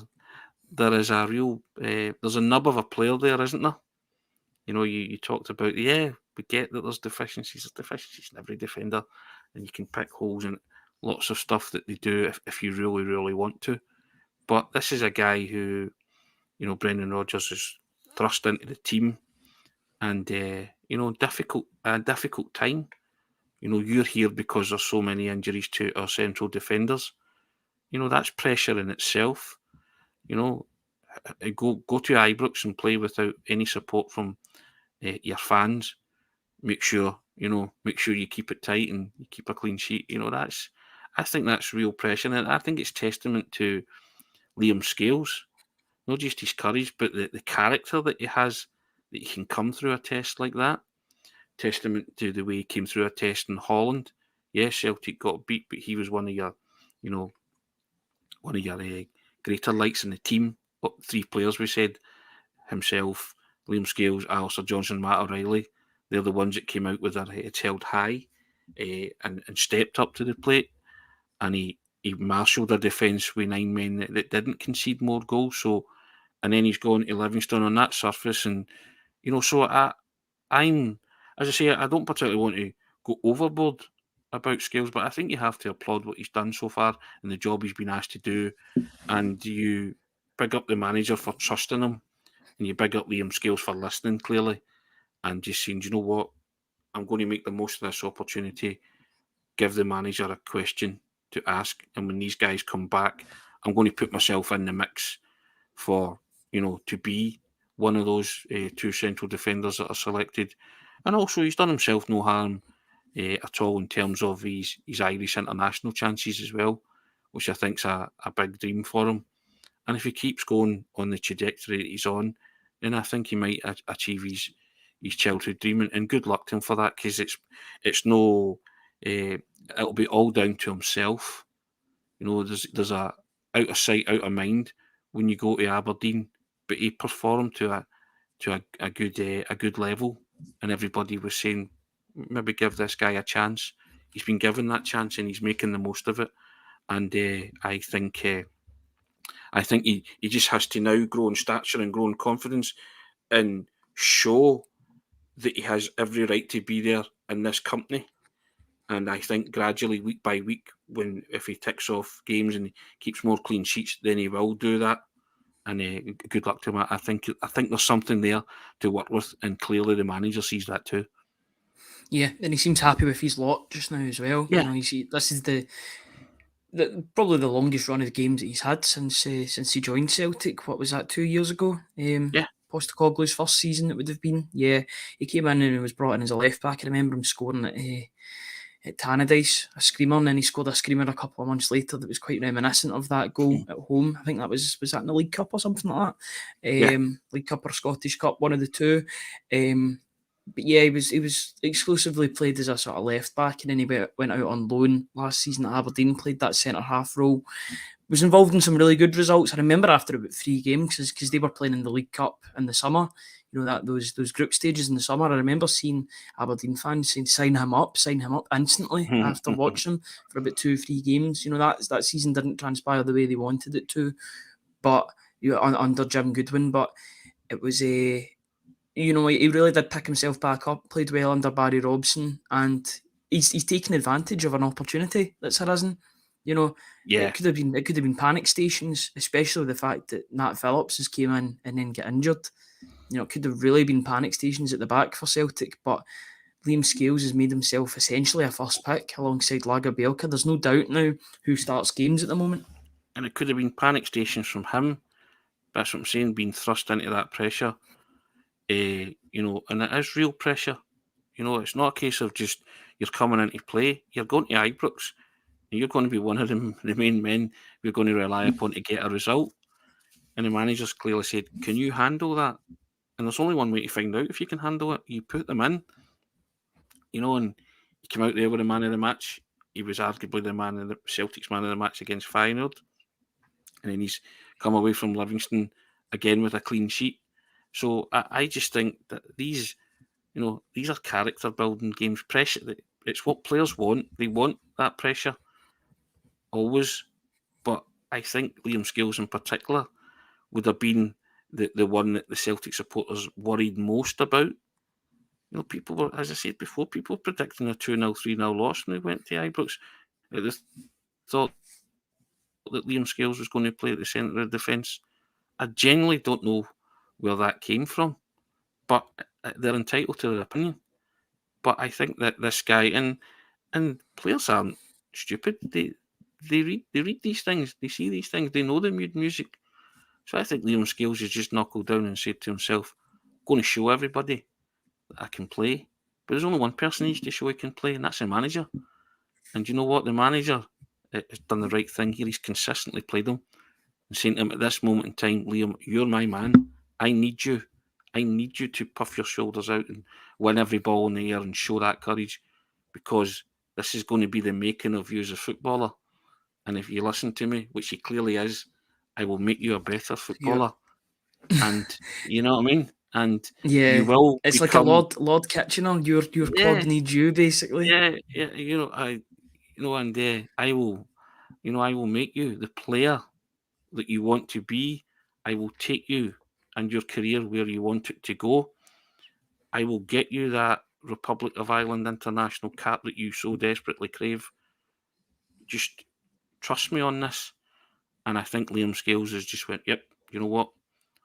is a real there's a nub of a player there, isn't there? You talked about, we get that there's deficiencies. There's deficiencies in every defender, and you can pick holes in lots of stuff that they do if you really, really want to. But this is a guy who, Brendan Rodgers has thrust into the team, and difficult time. You're here because there's so many injuries to our central defenders. That's pressure in itself. Go to Ibrox and play without any support from your fans. Make sure you keep it tight and you keep a clean sheet. I think that's real pressure, and I think it's testament to Liam Scales, not just his courage, but the character that he has, that he can come through a test like that. Testament to the way he came through a test in Holland. Yes, Celtic got beat, but he was one of your greater lights in the team. 3 players we said, himself, Liam Scales, Alistair Johnson, Matt O'Reilly. They're the ones that came out with their heads held high and stepped up to the plate. And he marshalled a defence with 9 men that didn't concede more goals. So, and then he's gone to Livingston on that surface. And, so I'm, as I say, I don't particularly want to go overboard about Scales, but I think you have to applaud what he's done so far and the job he's been asked to do. And you big up the manager for trusting him, and you big up Liam Scales for listening clearly, and just saying, you know what, I'm going to make the most of this opportunity, give the manager a question to ask, and when these guys come back, I'm going to put myself in the mix for, to be one of those 2 central defenders that are selected. And also, he's done himself no harm at all in terms of his Irish international chances as well, which I think's a big dream for him. And if he keeps going on the trajectory that he's on, then I think he might achieve his childhood dream. And good luck to him for that, because it's no, it'll be all down to himself. There's a out of sight, out of mind when you go to Aberdeen, but he performed to a good level, and everybody was saying, maybe give this guy a chance. He's been given that chance, and he's making the most of it. And I think he just has to now grow in stature and grow in confidence and show that he has every right to be there in this company. And I think gradually, week by week, if he ticks off games and keeps more clean sheets, then he will do that. And good luck to him. I think there's something there to work with, and clearly the manager sees that too. Yeah, and he seems happy with his lot just now as well. Yeah. This is the probably the longest run of games that he's had since he joined Celtic. What was that, 2 years ago? Yeah. Postecoglou's first season, it would have been. Yeah, he came in and was brought in as a left back. I remember him scoring at Tannadice, a screamer, and then he scored a screamer a couple of months later that was quite reminiscent of that goal at home. I think that was that in the League Cup or something like that? League Cup or Scottish Cup, one of the two. But yeah, he was exclusively played as a sort of left back, and then he went out on loan last season at Aberdeen, played that centre half role. Was involved in some really good results. I remember after about 3 games, because they were playing in the League Cup in the summer, those group stages in the summer. I remember seeing Aberdeen fans saying, sign him up instantly after watching for about 2-3 games. That season didn't transpire the way they wanted it to, but under Jim Goodwin. But it was he really did pick himself back up, played well under Barry Robson, and he's taken advantage of an opportunity that's arisen. It could have been panic stations, especially the fact that Nat Phillips has came in and then get injured. It could have really been panic stations at the back for Celtic, but Liam Scales has made himself essentially a first pick alongside Lagerbielke. There's no doubt now who starts games at the moment. And it could have been panic stations from him. That's what I'm saying, being thrust into that pressure. And it is real pressure. It's not a case of just you're coming into play. You're going to Ibrox, and you're going to be one of the main men we're going to rely upon to get a result. And the manager's clearly said, can you handle that? And there's only one way to find out if you can handle it. You put them in. And he came out there with the man of the match. He was arguably the Celtic's man of the match against Feyenoord. And then he's come away from Livingston again with a clean sheet. So I just think that these are character building games. Pressure, it's what players want. They want that pressure always. But I think Liam Scales in particular would have been the one that the Celtic supporters worried most about. People were, as I said before, people were predicting a 2-0, 3-0 loss when they went to Ibrox. They thought that Liam Scales was going to play at the centre of defence. I genuinely don't know where that came from, but they're entitled to their opinion. But I think that this guy, and players aren't stupid. They read these things, they see these things, they know the music. So I think Liam Scales has just knuckled down and said to himself, I'm going to show everybody that I can play. But there's only one person needs to show he can play, and that's the manager. And you know what? The manager has done the right thing here. He's consistently played him and saying to him at this moment in time, Liam, you're my man. I need you. I need you to puff your shoulders out and win every ball in the air and show that courage, because this is going to be the making of you as a footballer. And if you listen to me, which he clearly is, I will make you a better footballer. And you know what I mean? And Yeah, you will it's become like a Lord Kitchener. Your club needs you, basically. yeah. I will, I will make you the player that you want to be. I will take you and your career where you want it to go. I will get you that Republic of Ireland international cap that you so desperately crave. Just trust me on this. And I think Liam Scales has just went, yep, you know what?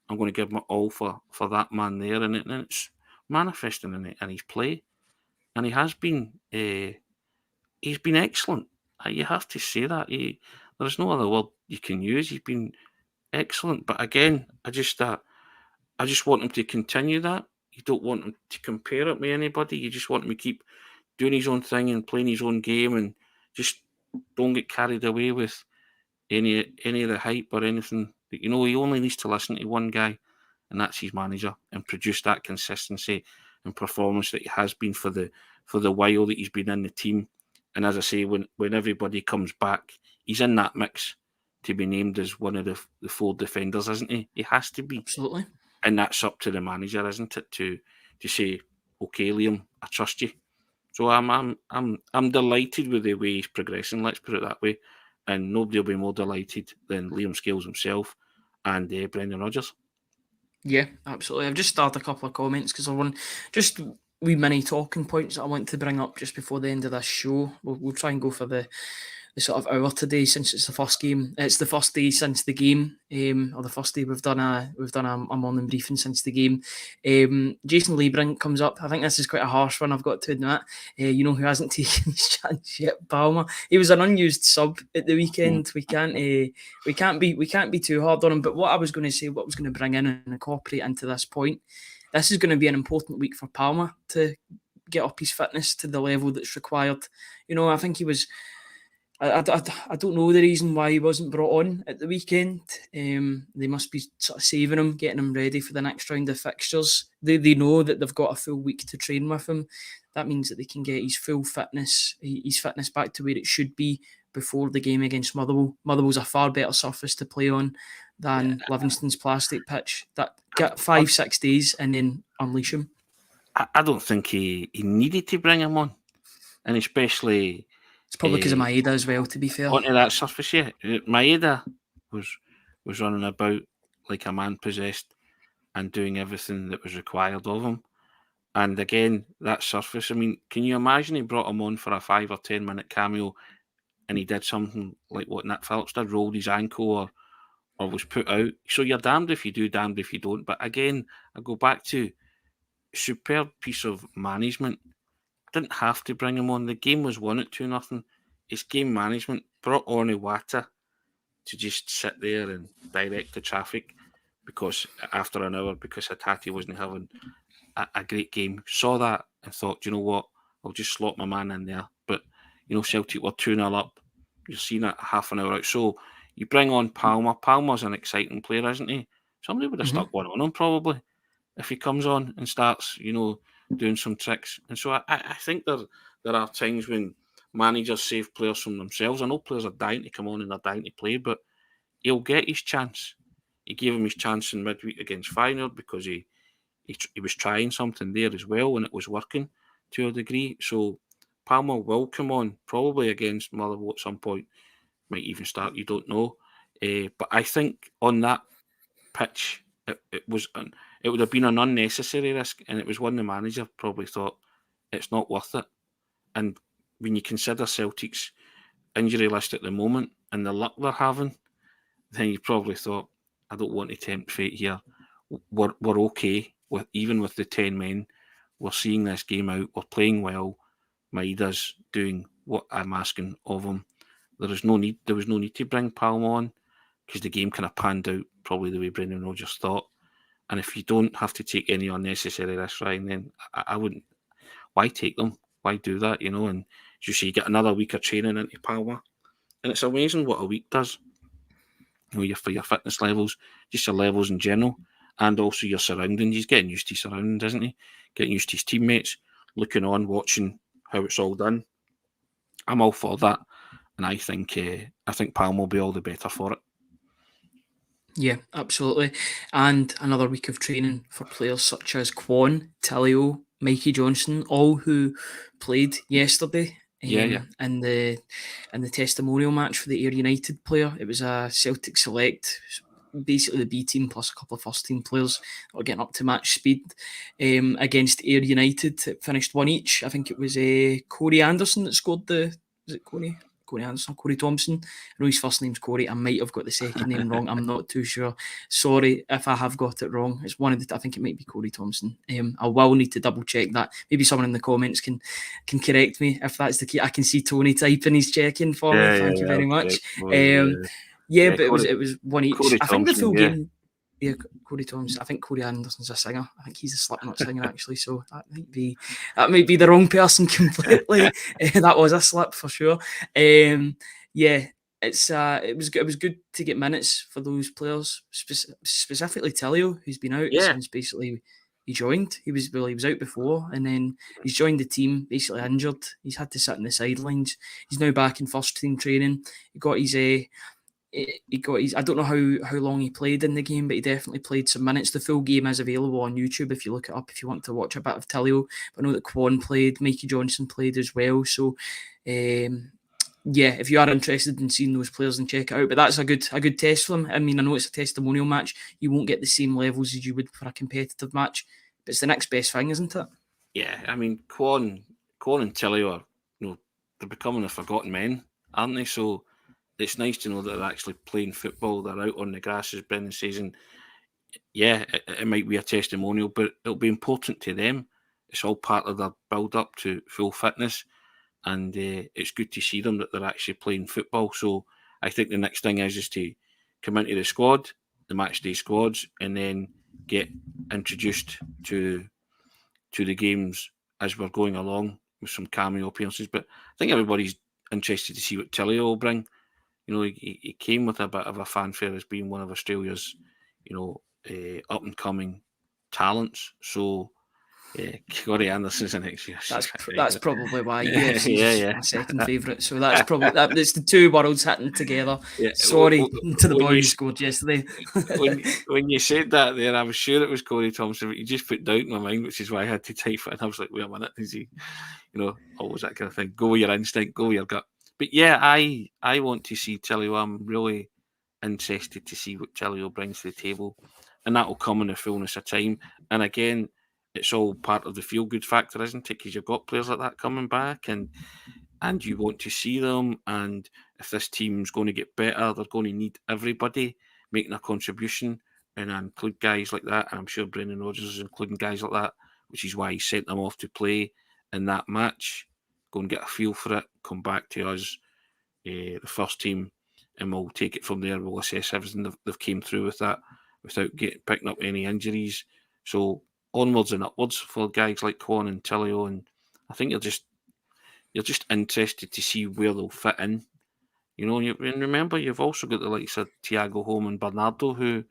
I'm going to give my all for that man there. And it's manifesting in his play. And he has been, he's been excellent. You have to say that. There's no other word you can use. He's been excellent. But again, I just want him to continue that. You don't want him to compare it with anybody. You just want him to keep doing his own thing and playing his own game, and just don't get carried away with any of the hype or anything. But, he only needs to listen to one guy, and that's his manager, and produce that consistency and performance that he has been for the while that he's been in the team. And as I say, when everybody comes back, he's in that mix to be named as one of the 4 defenders, isn't he? He has to be. Absolutely. And that's up to the manager, isn't it, to say, okay, Liam, I trust you. So I'm delighted with the way he's progressing. Let's put it that way. And nobody will be more delighted than Liam Scales himself and Brendan Rodgers. Yeah, absolutely. I've just started a couple of comments because I want just wee mini talking points that I want to bring up just before the end of this show. We'll try and go for the sort of hour today, since it's the first game. It's the first day since the game, or the first day we've done a morning briefing since the game. Jason Liebrink comes up. I think this is quite a harsh one, I've got to admit. Who hasn't taken his chance yet? Palmer. He was an unused sub at the weekend. We can't be too hard on him. But what I was going to say, what I was going to bring in and incorporate into this point, this is going to be an important week for Palmer to get up his fitness to the level that's required. I think he was. I don't know the reason why he wasn't brought on at the weekend. They must be sort of saving him, getting him ready for the next round of fixtures. They know that they've got a full week to train with him. That means that they can get his full fitness, back to where it should be before the game against Motherwell. Motherwell's a far better surface to play on than Livingston's plastic pitch. That get 5-6 days and then unleash him. I don't think he needed to bring him on, and especially. It's probably because of Maeda as well, to be fair. Onto that surface, yeah. Maeda was running about like a man possessed and doing everything that was required of him. And again, that surface, I mean, can you imagine he brought him on for a 5 or 10 minute cameo and he did something like what Nick Phillips did, rolled his ankle or was put out? So you're damned if you do, damned if you don't. But again, I go back to superb piece of management. Didn't have to bring him on. The game was won at 2-0. It's game management. Brought on Iwata to just sit there and direct the traffic because after an hour, because Hatate wasn't having a great game. Saw that and thought, you know what, I'll just slot my man in there. But, Celtic were 2-0 up. You're seeing it half an hour out. So you bring on Palmer. Palmer's an exciting player, isn't he? Somebody would have stuck one on him probably if he comes on and starts, doing some tricks. And so I think there are times when managers save players from themselves. I know players are dying to come on and they're dying to play, but he'll get his chance. He gave him his chance in midweek against Feyenoord because he was trying something there as well and it was working to a degree. So Palmer will come on probably against Motherwell at some point. Might even start, you don't know. But I think on that pitch, it would have been an unnecessary risk, and it was one the manager probably thought it's not worth it. And when you consider Celtic's injury list at the moment and the luck they're having, then you probably thought, I don't want to tempt fate here. We're okay even with the 10 men. We're seeing this game out. We're playing well. Maeda's doing what I'm asking of him. There was no need to bring Palmer on because the game kind of panned out probably the way Brendan Rodgers thought. And if you don't have to take any unnecessary risks, Ryan, then I wouldn't. Why take them? Why do that? And as you say, you get another week of training into Palmer, and it's amazing what a week does. For your fitness levels, just your levels in general, and also your surroundings. He's getting used to his surroundings, isn't he? Getting used to his teammates, looking on, watching how it's all done. I'm all for that, and I think Palmer will be all the better for it. Yeah, absolutely. And another week of training for players such as Kwon, Tillio, Mikey Johnson, all who played yesterday Yeah. in the testimonial match for the Ayr United player. It was a Celtic select, basically the B team plus a couple of first team players that were getting up to match speed against Ayr United. It finished one each. I think it was Corey Anderson that scored the. Was it Corey? Corey Anderson, Corey Thompson. I know his first name's Corey. I might have got the second name wrong. I'm not too sure. Sorry if I have got it wrong. It's one of the. I think it might be Corey Thompson. I will need to double check that. Maybe someone in the comments can correct me if that's the case. I can see Tony typing. He's checking for me. Thank you very much. Yeah, but Corey, it was one each. Corey I think the Thompson, full game. Yeah, Corey Thompson. I think Corey Anderson's a singer. I think he's a Slipknot singer actually. So that might be the wrong person completely. That was a slip for sure. Yeah, it was good to get minutes for those players, specifically Tillio, who's been out since basically he joined. He was out before, and then he's joined the team basically injured. He's had to sit on the sidelines. He's now back in first team training. He got his I don't know how long he played in the game, but he definitely played some minutes. The full game is available on YouTube if you look it up if you want to watch a bit of Tillio. But I know that Kwon played, Mikey Johnson played as well. So yeah, if you are interested in seeing those players, then check it out. But that's a good test for them. I mean, I know it's a testimonial match. You won't get the same levels as you would for a competitive match, but it's the next best thing, isn't it? Yeah, I mean, Kwon and Tillio are, they're becoming the forgotten men, aren't they? So it's nice to know that they're actually playing football. They're out on the grass, as Brendan says. And yeah, it might be a testimonial, but it'll be important to them. It's all part of their build-up to full fitness. And it's good to see them that they're actually playing football. So I think the next thing is to come into the squad, the match day squads, and then get introduced to the games as we're going along with some cameo appearances. But I think everybody's interested to see what Tillio will bring. He came with a bit of a fanfare as being one of Australia's, up and coming talents. So Corey Anderson's the next year. That's probably why UFC's my second favourite. So that's probably it's the two worlds hitting together. Yeah. Sorry to the boys who scored yesterday. when you said that there, I was sure it was Corey Thompson, but you just put doubt in my mind, which is why I had to type it. And I was like, wait a minute, is he? Always that kind of thing. Go with your instinct, go with your gut. But yeah, I want to see Tillio. I'm really interested to see what Tillio brings to the table, and that will come in the fullness of time. And again, it's all part of the feel-good factor, isn't it? Because you've got players like that coming back, and you want to see them. And if this team's going to get better, they're going to need everybody making a contribution, and I include guys like that. And I'm sure Brendan Rodgers is including guys like that, which is why he sent them off to play in that match. Go and get a feel for it, come back to us, the first team, and we'll take it from there. We'll assess everything they've came through with that without picking up any injuries. So onwards and upwards for guys like Kwon and Tillio, and I think you're just interested to see where they'll fit in. And remember, you've also got the likes of Thiago Holm and Bernardo, who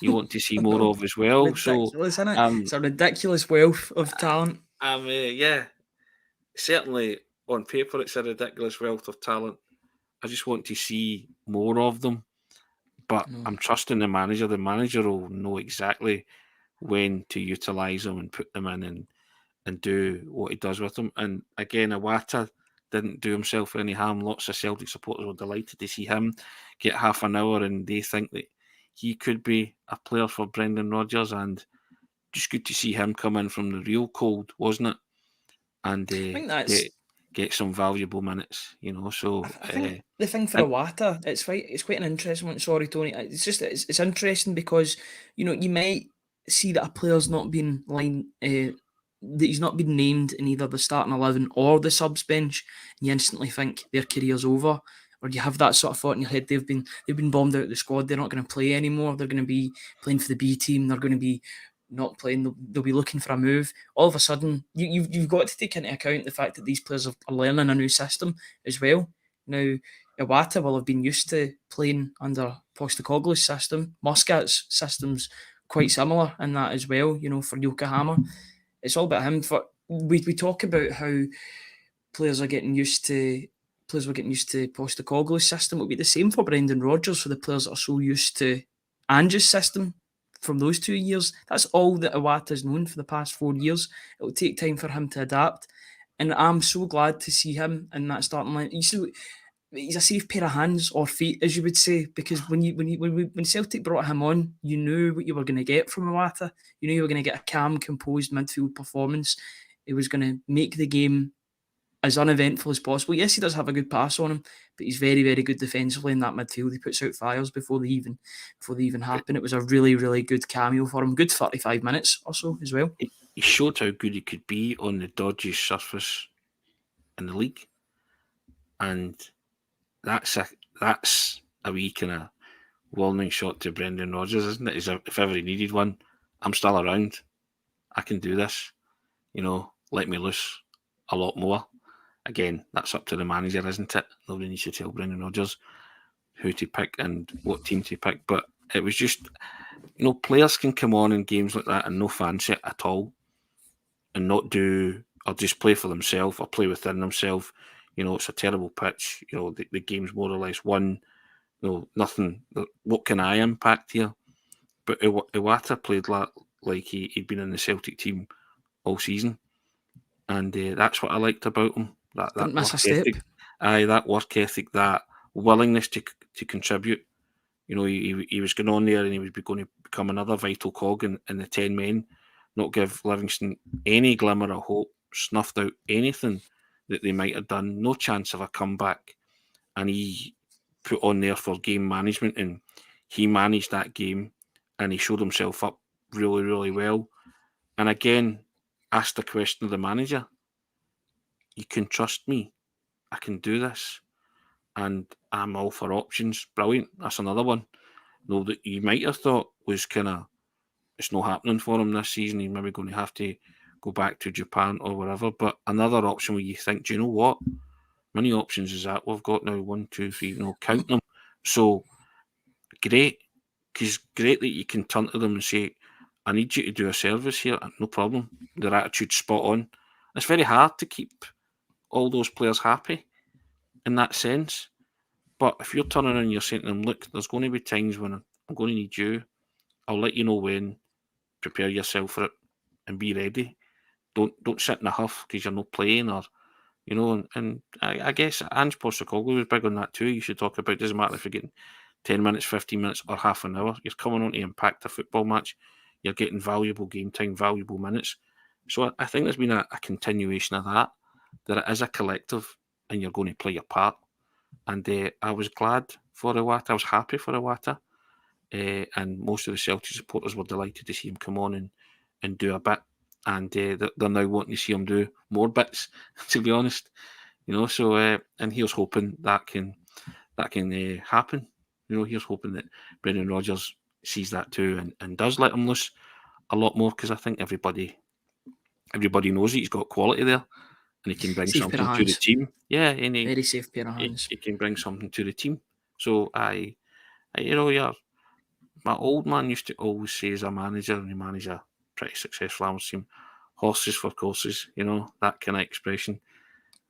you want to see more of as well. Ridiculous, isn't it? It's a ridiculous wealth of talent. Yeah, certainly on paper it's a ridiculous wealth of talent. I just want to see more of them. But I'm trusting the manager. The manager will know exactly when to utilise them and put them in and do what he does with them. And again, Iwata didn't do himself any harm. Lots of Celtic supporters were delighted to see him get half an hour, and they think that he could be a player for Brendan Rodgers, and just good to see him come in from the real cold, wasn't it? And get some valuable minutes, So I think the thing for Iwata, it's quite an interesting one. Sorry, Tony. It's interesting because you might see that a player's not been that he's not been named in either the starting 11 or the subs bench, and you instantly think their career's over, or you have that sort of thought in your head. They've been bombed out of the squad. They're not going to play anymore. They're going to be playing for the B team. They're going to be not playing. They'll be looking for a move. All of a sudden, you've got to take into account the fact that these players are learning a new system as well. Now, Iwata will have been used to playing under Postecoglou's system. Muscat's system's quite similar in that as well. For Yokohama, it's all about him. We talk about how players were getting used to Postecoglou's system. It'll be the same for Brendan Rodgers, for the players that are so used to Ange's system from those 2 years. That's all that Iwata's known for the past 4 years. It'll take time for him to adapt, and I'm so glad to see him in that starting line. You see, he's a safe pair of hands or feet, as you would say, because when Celtic brought him on, you knew what you were going to get from Iwata. You knew you were going to get a calm, composed midfield performance. He was going to make the game as uneventful as possible. Yes, he does have a good pass on him, but he's very, very good defensively in that midfield. He puts out fires before they even happen. It was a really, really good cameo for him. Good 45 minutes or so as well. He showed how good he could be on the dodgiest surface in the league, and that's a wee kind of warning shot to Brendan Rodgers, isn't it? If ever he needed one, I'm still around. I can do this. Let me loose a lot more. Again, that's up to the manager, isn't it? Nobody needs to tell Brendan Rodgers who to pick and what team to pick. But it was just, players can come on in games like that and no fancy it at all, and not do, or just play for themselves or play within themselves. It's a terrible pitch. The game's more or less won. Nothing. What can I impact here? But Iwata played like he'd been in the Celtic team all season, and that's what I liked about him. That miss a work step. ethic. That work ethic, that willingness to contribute. He was going on there and he was going to become another vital cog in the 10 men, not give Livingston any glimmer of hope, snuffed out anything that they might have done, no chance of a comeback. And he put on there for game management, and he managed that game and he showed himself up really, really well. And again, asked the question of the manager, you can trust me, I can do this, and I'm all for options. Brilliant. That's another one. That you might have thought was kind of, it's not happening for him this season. He's maybe going to have to go back to Japan or wherever. But another option where you think, do you know what? Many options is that we've got now 1, 2, 3, count them. So great, because great that you can turn to them and say, I need you to do a service here. No problem. Their attitude's spot on. It's very hard to keep all those players happy in that sense. But if you're turning around and you're saying to them, look, there's going to be times when I'm going to need you. I'll let you know when. Prepare yourself for it and be ready. Don't sit in a huff because you're not playing, or and I guess Ange Postecoglou was big on that too. You should talk about, it doesn't matter if you're getting 10 minutes, 15 minutes or half an hour. You're coming on to impact a football match. You're getting valuable game time, valuable minutes. So I think there's been a continuation of that it is a collective and you're going to play your part. And I was glad for Iwata. I was happy for Iwata. And most of the Celtic supporters were delighted to see him come on and do a bit. And they're now wanting to see him do more bits, to be honest. So and here's hoping that can happen. Here's hoping that Brendan Rodgers sees that too and does let him loose a lot more, because I think everybody knows that he's got quality there and he can bring something to the team. Yeah, very safe pair of hands. He can bring something to the team. So my old man used to always say, as a manager, and he managed a pretty successful Arms team, horses for courses, that kind of expression.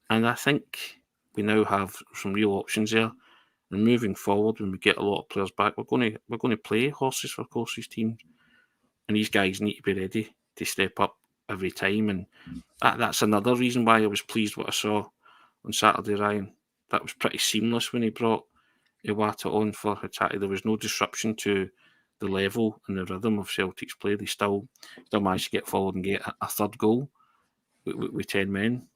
And I think we now have some real options there. And moving forward, when we get a lot of players back, we're going to play horses for courses teams, and these guys need to be ready to step up every time. And that's another reason why I was pleased what I saw on Saturday, Ryan. That was pretty seamless when he brought Iwata on for Hatate. There was no disruption to the level and the rhythm of Celtic's play. They still managed to get forward and get a third goal with 10 men.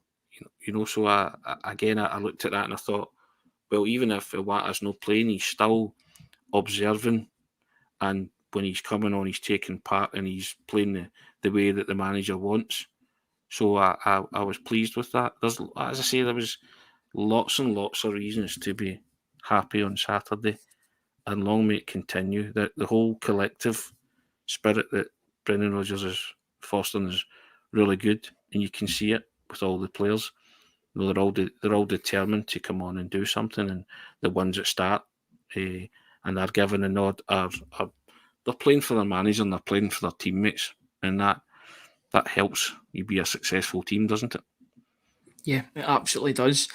So I looked at that and I thought, well, even if Iwata's not playing, he's still observing, and when he's coming on, he's taking part and he's playing the way that the manager wants. So I was pleased with that. As I say, there was lots and lots of reasons to be happy on Saturday, and long may it continue. The whole collective spirit that Brendan Rodgers is fostering is really good, and you can see it with all the players. They're all determined to come on and do something, and the ones that start and are given a nod are they're playing for their manager and they're playing for their teammates, and that helps you be a successful team, doesn't it? Yeah, it absolutely does.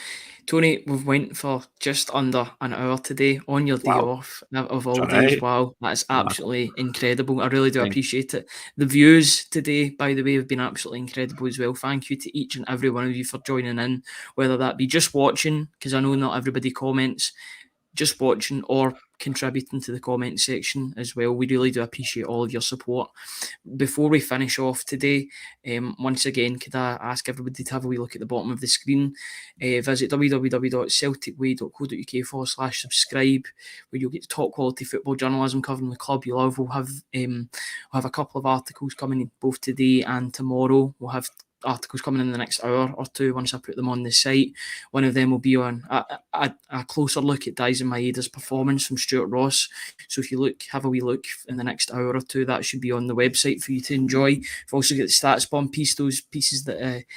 Tony, we've went for just under an hour today on your day Wow. off of all It's days. alright. Wow, that's Nah, absolutely incredible. I really do thank appreciate it. The views today, by the way, have been absolutely incredible as well. Thank you to each and every one of you for joining in, whether that be just watching, because I know not everybody comments, just watching or contributing to the comment section as well. We really do appreciate all of your support. Before we finish off today, once again, could I ask everybody to have a wee look at the bottom of the screen? Visit www.celticway.co.uk/subscribe, where you'll get top quality football journalism covering the club you love. We'll have a couple of articles coming both today and tomorrow. We'll have articles coming in the next hour or two once I put them on the site. One of them will be on a closer look at Daizen Maeda's performance from Stuart Ross. So if you have a wee look in the next hour or two, that should be on the website for you to enjoy. We've also got the stats bomb piece, those pieces that I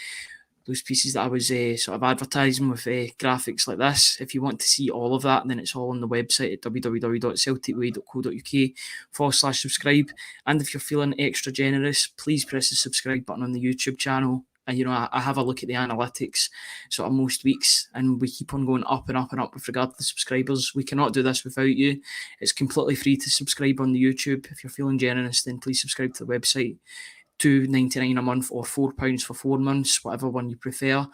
was sort of advertising with graphics like this. If you want to see all of that, then it's all on the website at www.celticway.co.uk/subscribe. And if you're feeling extra generous, please press the subscribe button on the YouTube channel. And, I have a look at the analytics sort of most weeks, and we keep on going up and up and up with regard to the subscribers. We cannot do this without you. It's completely free to subscribe on the YouTube. If you're feeling generous, then please subscribe to the website. £2.99 a month or £4 for 4 months, whatever one you prefer.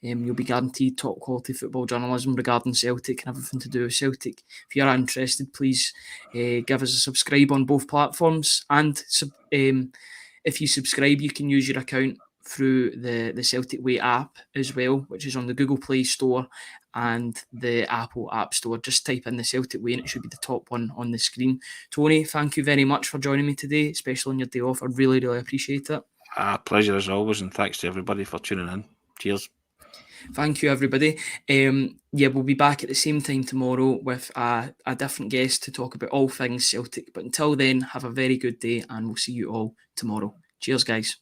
You'll be guaranteed top quality football journalism regarding Celtic and everything to do with Celtic. If you're interested, please give us a subscribe on both platforms. And if you subscribe, you can use your account through the Celtic Way app as well, which is on the Google Play Store and the Apple App Store. Just type in the Celtic Way and it should be the top one on the screen. Tony, thank you very much for joining me today, especially on your day off. I really, really appreciate it. Pleasure as always, and thanks to everybody for tuning in. Cheers. Thank you, everybody. We'll be back at the same time tomorrow with a different guest to talk about all things Celtic. But until then, have a very good day and we'll see you all tomorrow. Cheers, guys.